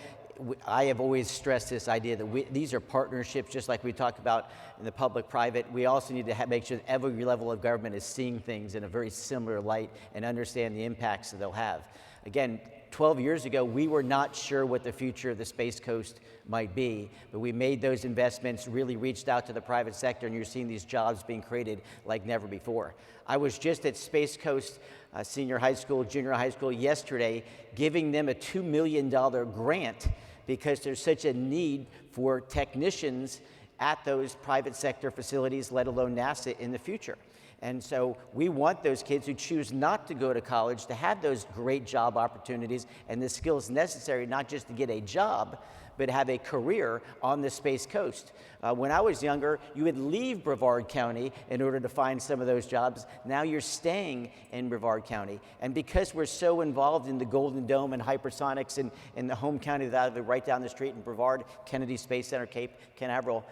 I have always stressed this idea that these are partnerships, just like we talked about in the public-private. We also need to make sure that every level of government is seeing things in a very similar light and understand the impacts that they'll have. Again, 12 years ago, we were not sure what the future of the Space Coast might be, but we made those investments, really reached out to the private sector, and you're seeing these jobs being created like never before. I was just at Space Coast Senior High School, Junior High School yesterday, giving them a $2 million grant because there's such a need for technicians at those private sector facilities, let alone NASA, in the future. And so we want those kids who choose not to go to college to have those great job opportunities and the skills necessary not just to get a job, but have a career on the Space Coast. When I was younger, you would leave Brevard County in order to find some of those jobs. Now you're staying in Brevard County. And because we're so involved in the Golden Dome and hypersonics in the home county that right down the street in Brevard, Kennedy Space Center, Cape Canaveral,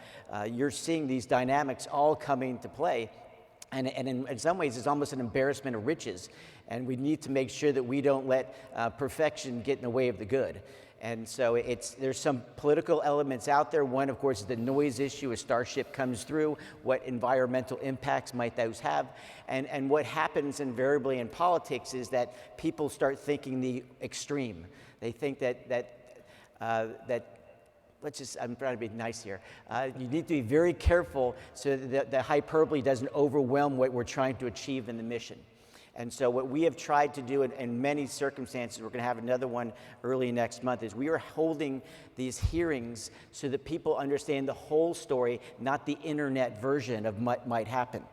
you're seeing these dynamics all coming into play. And in some ways, it's almost an embarrassment of riches. And we need to make sure that we don't let perfection get in the way of the good. And so there's some political elements out there. One, of course, is the noise issue as Starship comes through. What environmental impacts might those have? And what happens invariably in politics is that people start thinking the extreme. They think that I'm trying to be nice here. You need to be very careful so that the hyperbole doesn't overwhelm what we're trying to achieve in the mission. And so what we have tried to do in many circumstances, we're going to have another one early next month, is we are holding these hearings so that people understand the whole story, not the internet version of what might happen.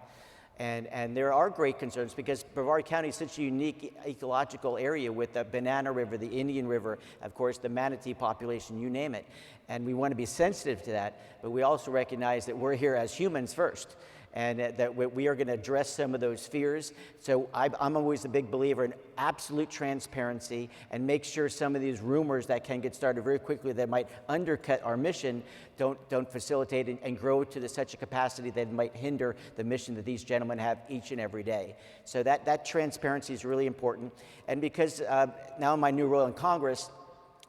And there are great concerns because Brevard County is such a unique ecological area with the Banana River, the Indian River, of course, the manatee population, you name it. And we want to be sensitive to that, but we also recognize that we're here as humans first, and that we are going to address some of those fears. So I'm always a big believer in absolute transparency and make sure some of these rumors that can get started very quickly that might undercut our mission don't facilitate and grow to such a capacity that might hinder the mission that these gentlemen have each and every day. So that transparency is really important. And because now in my new role in Congress,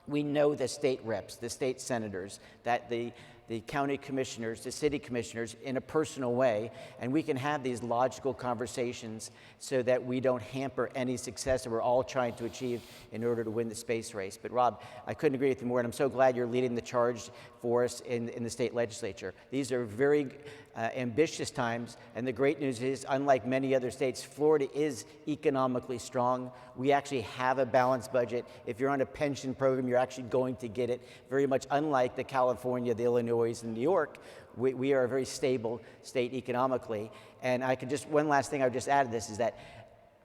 we know the state reps, the state senators, that the the county commissioners, the city commissioners in a personal way, and we can have these logical conversations so that we don't hamper any success that we're all trying to achieve in order to win the space race. But Rob, I couldn't agree with you more, and I'm so glad you're leading the charge for us in the state legislature. These are very ambitious times, and the great news is, unlike many other states, Florida is economically strong. We actually have a balanced budget. If you're on a pension program, you're actually going to get it, very much unlike the California, the Illinois, and New York. We are a very stable state economically. And I could just, one last thing I would just add to this is that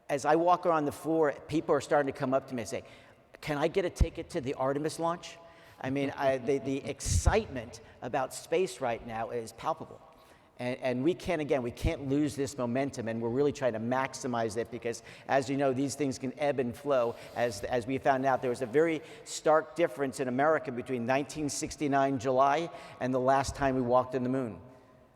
as I walk around the floor, people are starting to come up to me and say, can I get a ticket to the Artemis launch? I mean, the excitement about space right now is palpable. And we can't lose this momentum, and we're really trying to maximize it because, as you know, these things can ebb and flow. As we found out, there was a very stark difference in America between 1969 July and the last time we walked on the moon.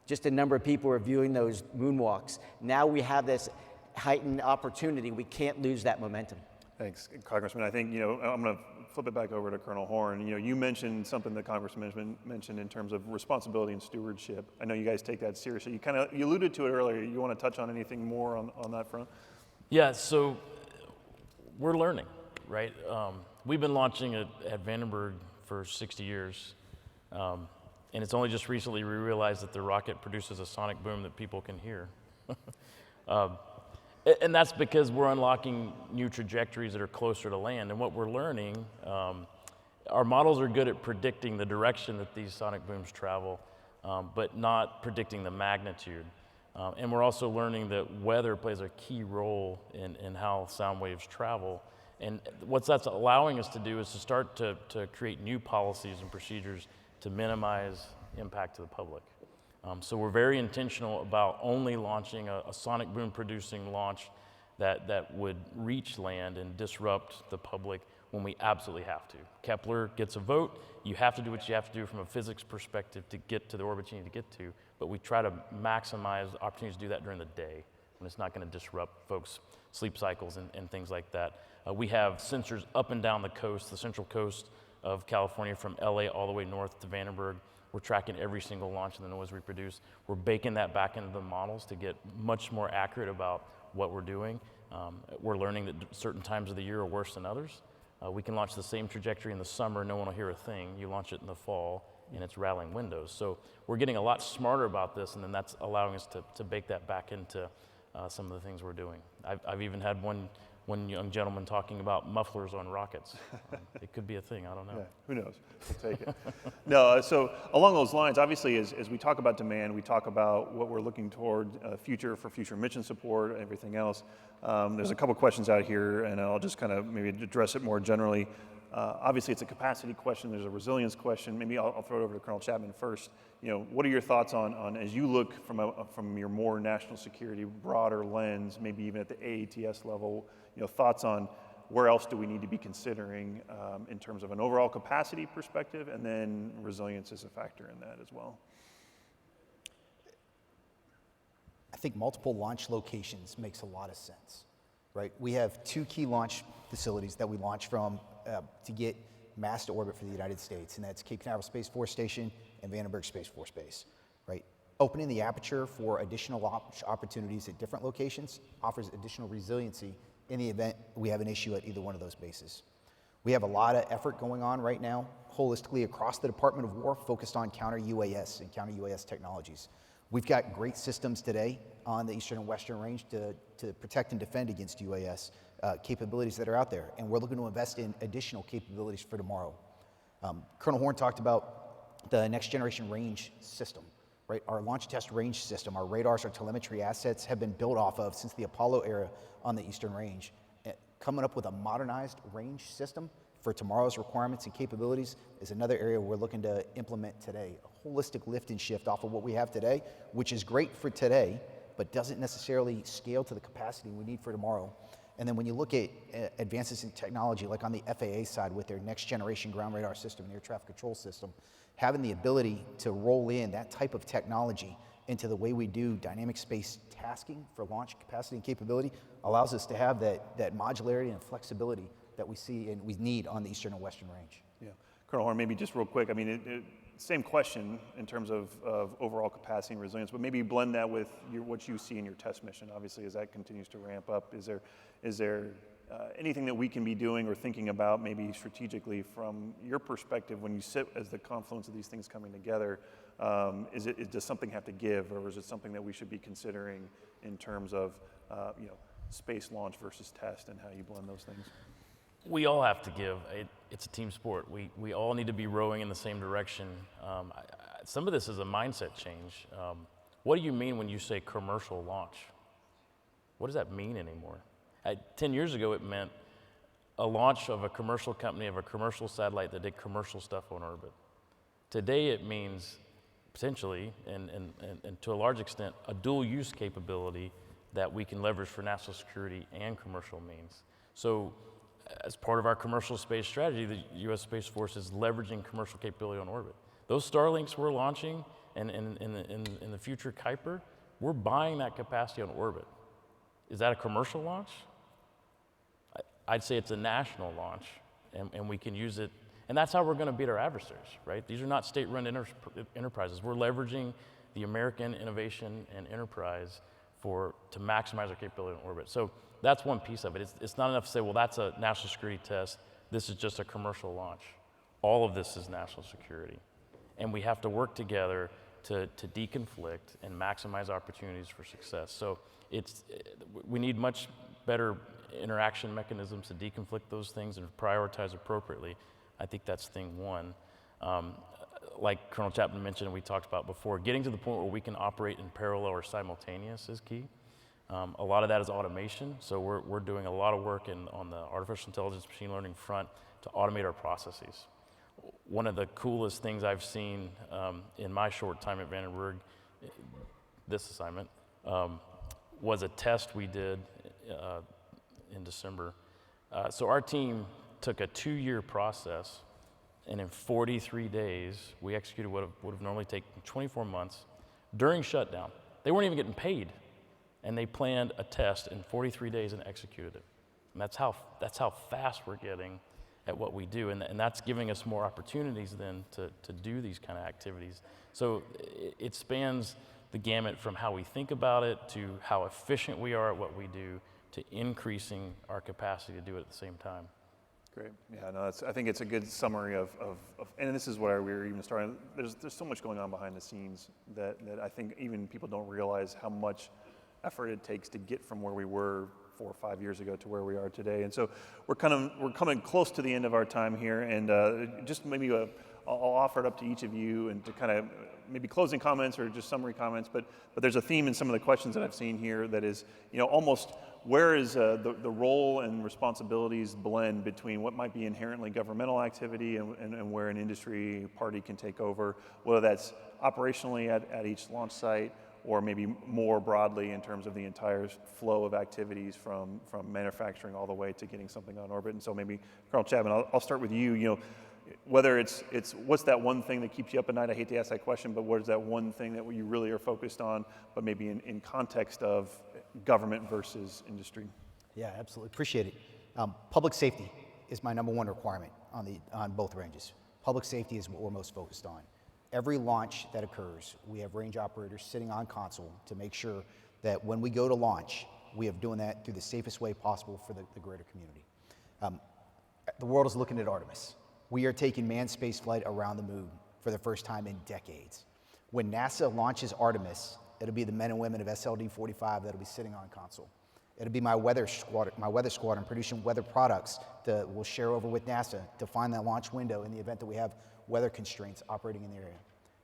Just a number of people were viewing those moonwalks. Now we have this heightened opportunity. We can't lose that momentum. Thanks, Congressman. I think, I'm going to flip it back over to Colonel Horn. You mentioned something the Congressman mentioned in terms of responsibility and stewardship. I know you guys take that seriously. You alluded to it earlier. You want to touch on anything more on that front? Yeah, so we're learning, right? We've been launching at Vandenberg for 60 years. And it's only just recently we realized that the rocket produces a sonic boom that people can hear. And that's because we're unlocking new trajectories that are closer to land. And what we're learning, our models are good at predicting the direction that these sonic booms travel, but not predicting the magnitude. And we're also learning that weather plays a key role in how sound waves travel. And what that's allowing us to do is to start to create new policies and procedures to minimize impact to the public. So we're very intentional about only launching a sonic boom producing launch that would reach land and disrupt the public when we absolutely have to. Kepler gets a vote. You have to do what you have to do from a physics perspective to get to the orbit you need to get to, but we try to maximize the opportunities to do that during the day when it's not going to disrupt folks' sleep cycles and things like that. We have sensors up and down the coast, the central coast of California, from LA all the way north to Vandenberg. We're tracking every single launch and the noise we produce. We're baking that back into the models to get much more accurate about what we're doing. We're learning that certain times of the year are worse than others. We can launch the same trajectory in the summer, no one will hear a thing. You launch it in the fall, and it's rattling windows. So we're getting a lot smarter about this, and then that's allowing us to bake that back into some of the things we're doing. I've even had one young gentleman talking about mufflers on rockets. It could be a thing, I don't know. Yeah, who knows? We'll take it. No, so along those lines, obviously, as we talk about demand, we talk about what we're looking toward future mission support, everything else. There's a couple questions out here, and I'll just kind of maybe address it more generally. Obviously, it's a capacity question. There's a resilience question. Maybe I'll throw it over to Colonel Chapman first. What are your thoughts on as you look from your more national security, broader lens, maybe even at the AATS level, thoughts on where else do we need to be considering in terms of an overall capacity perspective, and then resilience is a factor in that as well? I think multiple launch locations makes a lot of sense, right? We have two key launch facilities that we launch from to get mass to orbit for the United States, and that's Cape Canaveral Space Force Station and Vandenberg Space Force Base, right? Opening the aperture for additional opportunities at different locations offers additional resiliency in the event we have an issue at either one of those bases. We have a lot of effort going on right now, holistically across the Department of War, focused on counter-UAS and counter-UAS technologies. We've got great systems today on the Eastern and Western Range to protect and defend against UAS capabilities that are out there, and we're looking to invest in additional capabilities for tomorrow. Colonel Horn talked about the next generation range system, right? Our launch test range system, our radars, our telemetry assets have been built off of since the Apollo era on the Eastern Range. Coming up with a modernized range system for tomorrow's requirements and capabilities is another area we're looking to implement today. A holistic lift and shift off of what we have today, which is great for today, but doesn't necessarily scale to the capacity we need for tomorrow. And then when you look at advances in technology, like on the FAA side with their next generation ground radar system and air traffic control system, having the ability to roll in that type of technology into the way we do dynamic space tasking for launch capacity and capability allows us to have that modularity and flexibility that we see and we need on the Eastern and Western Range. Yeah. Colonel Horn, maybe just real quick, I mean, same question in terms of overall capacity and resilience, but maybe blend that with what you see in your test mission. Obviously, as that continues to ramp up, is there anything that we can be doing or thinking about maybe strategically from your perspective when you sit as the confluence of these things coming together? Does something have to give, or is it something that we should be considering in terms of space launch versus test and how you blend those things? We all have to give. It's a team sport. We all need to be rowing in the same direction. Some of this is a mindset change. What do you mean when you say commercial launch? What does that mean anymore? 10 years ago, it meant a launch of a commercial company, of a commercial satellite that did commercial stuff on orbit. Today, it means potentially, and to a large extent, a dual use capability that we can leverage for national security and commercial means. So as part of our commercial space strategy, the U.S. Space Force is leveraging commercial capability on orbit. Those Starlinks we're launching and in the future Kuiper, we're buying that capacity on orbit. Is that a commercial launch? I'd say it's a national launch, and we can use it. And that's how we're going to beat our adversaries, right? These are not state-run enterprises. We're leveraging the American innovation and enterprise to maximize our capability on orbit. So that's one piece of it. It's not enough to say, well, that's a national security test. This is just a commercial launch. All of this is national security. And we have to work together to deconflict and maximize opportunities for success. So we need much better interaction mechanisms to deconflict those things and prioritize appropriately. I think that's thing one. Like Colonel Chapman mentioned and we talked about before, getting to the point where we can operate in parallel or simultaneous is key. A lot of that is automation, so we're doing a lot of work on the artificial intelligence, machine learning front to automate our processes. One of the coolest things I've seen in my short time at Vandenberg, this assignment, was a test we did in December. So our team took a 2-year process, and in 43 days, we executed what would have normally taken 24 months during shutdown. They weren't even getting paid. And they planned a test in 43 days and executed it. And that's how fast we're getting at what we do, and that's giving us more opportunities then to do these kind of activities. So it spans the gamut from how we think about it to how efficient we are at what we do to increasing our capacity to do it at the same time. Great. Yeah, no, I think it's a good summary of and this is where we were even starting. There's so much going on behind the scenes that I think even people don't realize how much effort it takes to get from where we were 4 or 5 years ago to where we are today. And so we're coming close to the end of our time here, and just maybe I'll offer it up to each of you and to kind of maybe closing comments or just summary comments, but there's a theme in some of the questions that I've seen here that is, almost where is the role and responsibilities blend between what might be inherently governmental activity and where an industry party can take over, whether that's operationally at each launch site or maybe more broadly in terms of the entire flow of activities from manufacturing all the way to getting something on orbit. And so maybe, Colonel Chapman, I'll start with you. Whether it's what's that one thing that keeps you up at night? I hate to ask that question, but what is that one thing that you really are focused on, but maybe in context of government versus industry? Yeah, absolutely. Appreciate it. Public safety is my #1 requirement on both ranges. Public safety is what we're most focused on. Every launch that occurs, we have range operators sitting on console to make sure that when we go to launch, we are doing that through the safest way possible for the greater community. The world is looking at Artemis. We are taking manned space flight around the moon for the first time in decades. When NASA launches Artemis, it'll be the men and women of SLD-45 that'll be sitting on console. It'll be my weather squadron producing weather products that we'll share over with NASA to find that launch window in the event that we have weather constraints operating in the area.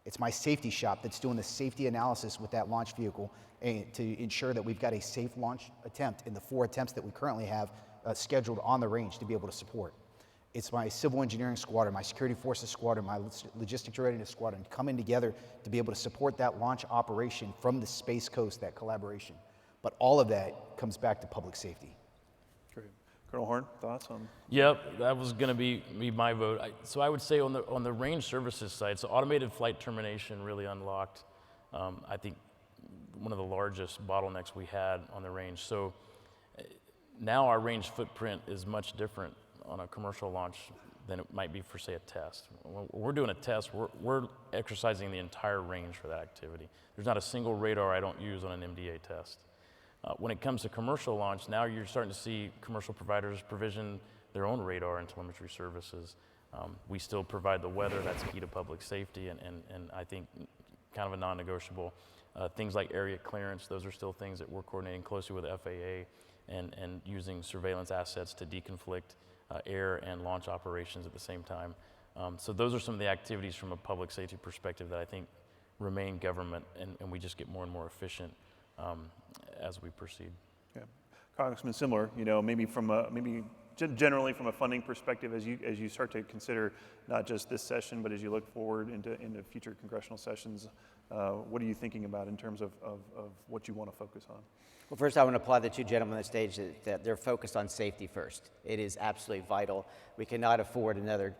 It's my safety shop that's doing the safety analysis with that launch vehicle to ensure that we've got a safe launch attempt in the 4 attempts that we currently have scheduled on the range to be able to support. It's my civil engineering squadron, my security forces squadron, my logistics readiness squadron coming together to be able to support that launch operation from the Space Coast, that collaboration. But all of that comes back to public safety. Great. Colonel Horn, thoughts on? Yep, that was going to be my vote. So I would say on the range services side, so automated flight termination really unlocked, I think, one of the largest bottlenecks we had on the range. So now our range footprint is much different on a commercial launch than it might be for, say, a test. When we're doing a test, we're exercising the entire range for that activity. There's not a single radar I don't use on an MDA test. When it comes to commercial launch, now you're starting to see commercial providers provision their own radar and telemetry services. We still provide the weather, that's key to public safety, and I think kind of a non-negotiable. Things like area clearance, those are still things that we're coordinating closely with FAA and using surveillance assets to deconflict air and launch operations at the same time. So those are some of the activities from a public safety perspective that I think remain government, and we just get more and more efficient as we proceed. Yeah, Congressman, similar. Maybe generally from a funding perspective, as you start to consider not just this session, but as you look forward into future congressional sessions, what are you thinking about in terms of what you want to focus on? Well, first I want to applaud the two gentlemen on the stage that they're focused on safety first. It is absolutely vital. We cannot afford another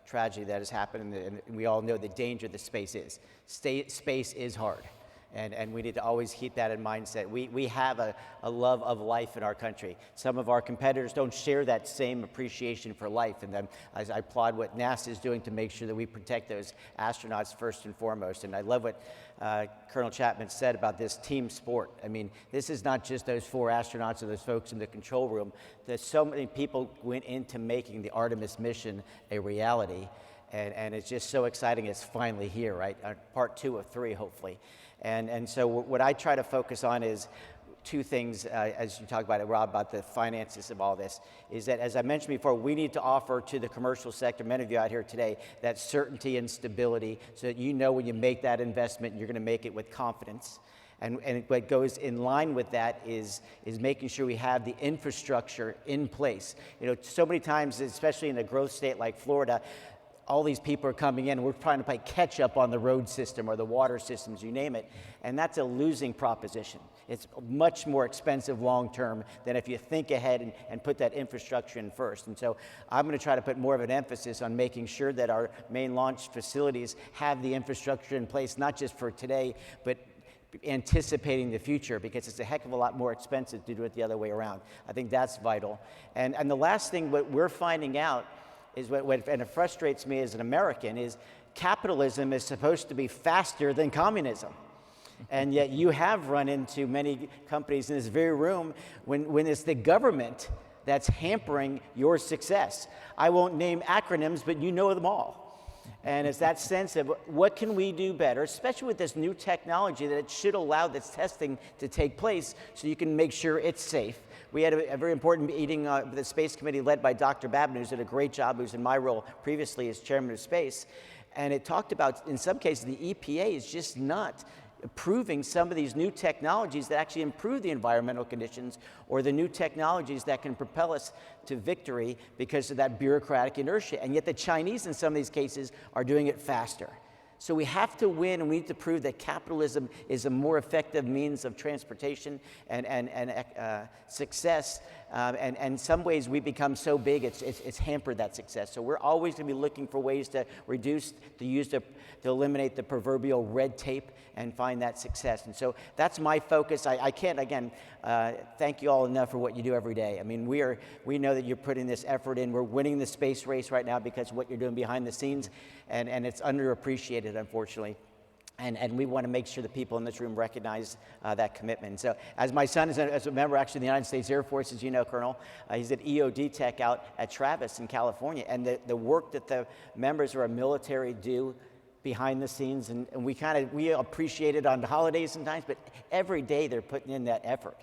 tragedy that has happened, and we all know the danger that space is. Space is hard. And we need to always keep that in mindset. We have a love of life in our country. Some of our competitors don't share that same appreciation for life. And then I applaud what NASA is doing to make sure that we protect those astronauts first and foremost. And I love what Colonel Chapman said about this team sport. I mean, this is not just those 4 astronauts or those folks in the control room. There's so many people went into making the Artemis mission a reality. And it's just so exciting it's finally here, right? Part 2 of 3, hopefully. And so what I try to focus on is 2 things, as you talk about it, Rob, about the finances of all this, is that, as I mentioned before, we need to offer to the commercial sector, many of you out here today, that certainty and stability so that you know when you make that investment, you're going to make it with confidence. And what goes in line with that is making sure we have the infrastructure in place. So many times, especially in a growth state like Florida, all these people are coming in, and we're trying to play catch up on the road system or the water systems, you name it, and that's a losing proposition. It's much more expensive long term than if you think ahead and put that infrastructure in first. And so I'm going to try to put more of an emphasis on making sure that our main launch facilities have the infrastructure in place, not just for today, but anticipating the future, because it's a heck of a lot more expensive to do it the other way around. I think that's vital. And the last thing, what we're finding out is and it frustrates me as an American, is capitalism is supposed to be faster than communism. And yet you have run into many companies in this very room when it's the government that's hampering your success. I won't name acronyms, but you know them all. And it's that sense of what can we do better, especially with this new technology, that it should allow this testing to take place so you can make sure it's safe. We had a very important meeting with the Space Committee led by Dr. Babin, who's did a great job, who's in my role previously as chairman of space. And it talked about, in some cases, the EPA is just not approving some of these new technologies that actually improve the environmental conditions, or the new technologies that can propel us to victory because of that bureaucratic inertia. And yet the Chinese, in some of these cases, are doing it faster. So we have to win, and we need to prove that capitalism is a more effective means of transportation and success. And in some ways, we become so big, it's hampered that success. So we're always going to be looking for ways to reduce, to eliminate the proverbial red tape and find that success. And so that's my focus. I can't, again, thank you all enough for what you do every day. I mean, we know that you're putting this effort in. We're winning the space race right now because of what you're doing behind the scenes, and it's underappreciated, unfortunately. And we want to make sure the people in this room recognize that commitment. So as my son is a member, actually, of the United States Air Force, as you know, Colonel, he's at EOD Tech out at Travis in California. And the work that the members of our military do behind the scenes, and we appreciate it on the holidays sometimes, but every day they're putting in that effort.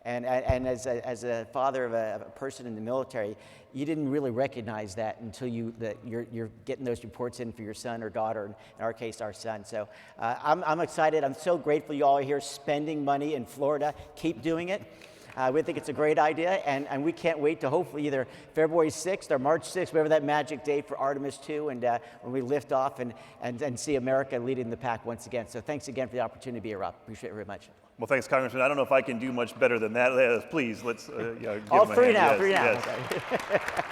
And as a father of a person in the military, you didn't really recognize that until you're getting those reports in for your son or daughter, in our case, our son. So I'm excited. I'm so grateful you all are here spending money in Florida. Keep doing it. We think it's a great idea, and we can't wait to hopefully either February 6th or March 6th, whatever that magic date for Artemis 2, and when we lift off and see America leading the pack once again. So thanks again for the opportunity to be here, Rob. Appreciate it very much. Well, thanks, Congressman. I don't know if I can do much better than that. Please, let's give all him a free hand. now, Yes, free now. yes.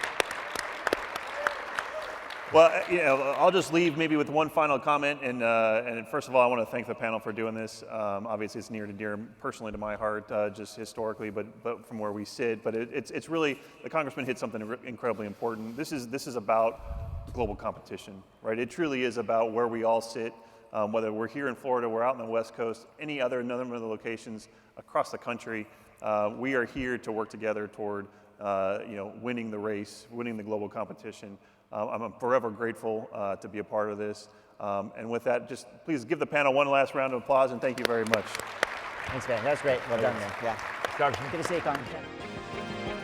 Well, I'll just leave maybe with one final comment. And first of all, I want to thank the panel for doing this. Obviously, it's near and dear personally to my heart, just historically, but from where we sit. But it's really, the Congressman hit something incredibly important. This is about global competition, right? It truly is about where we all sit, whether we're here in Florida, we're out on the West Coast, any other number of the locations across the country. We are here to work together toward winning the race, winning the global competition. I'm forever grateful to be a part of this. And with that, just please give the panel one last round of applause, and thank you very much. Thanks, man. That was great. Well done, man. Yeah. Congressman. Good to see you, Congressman.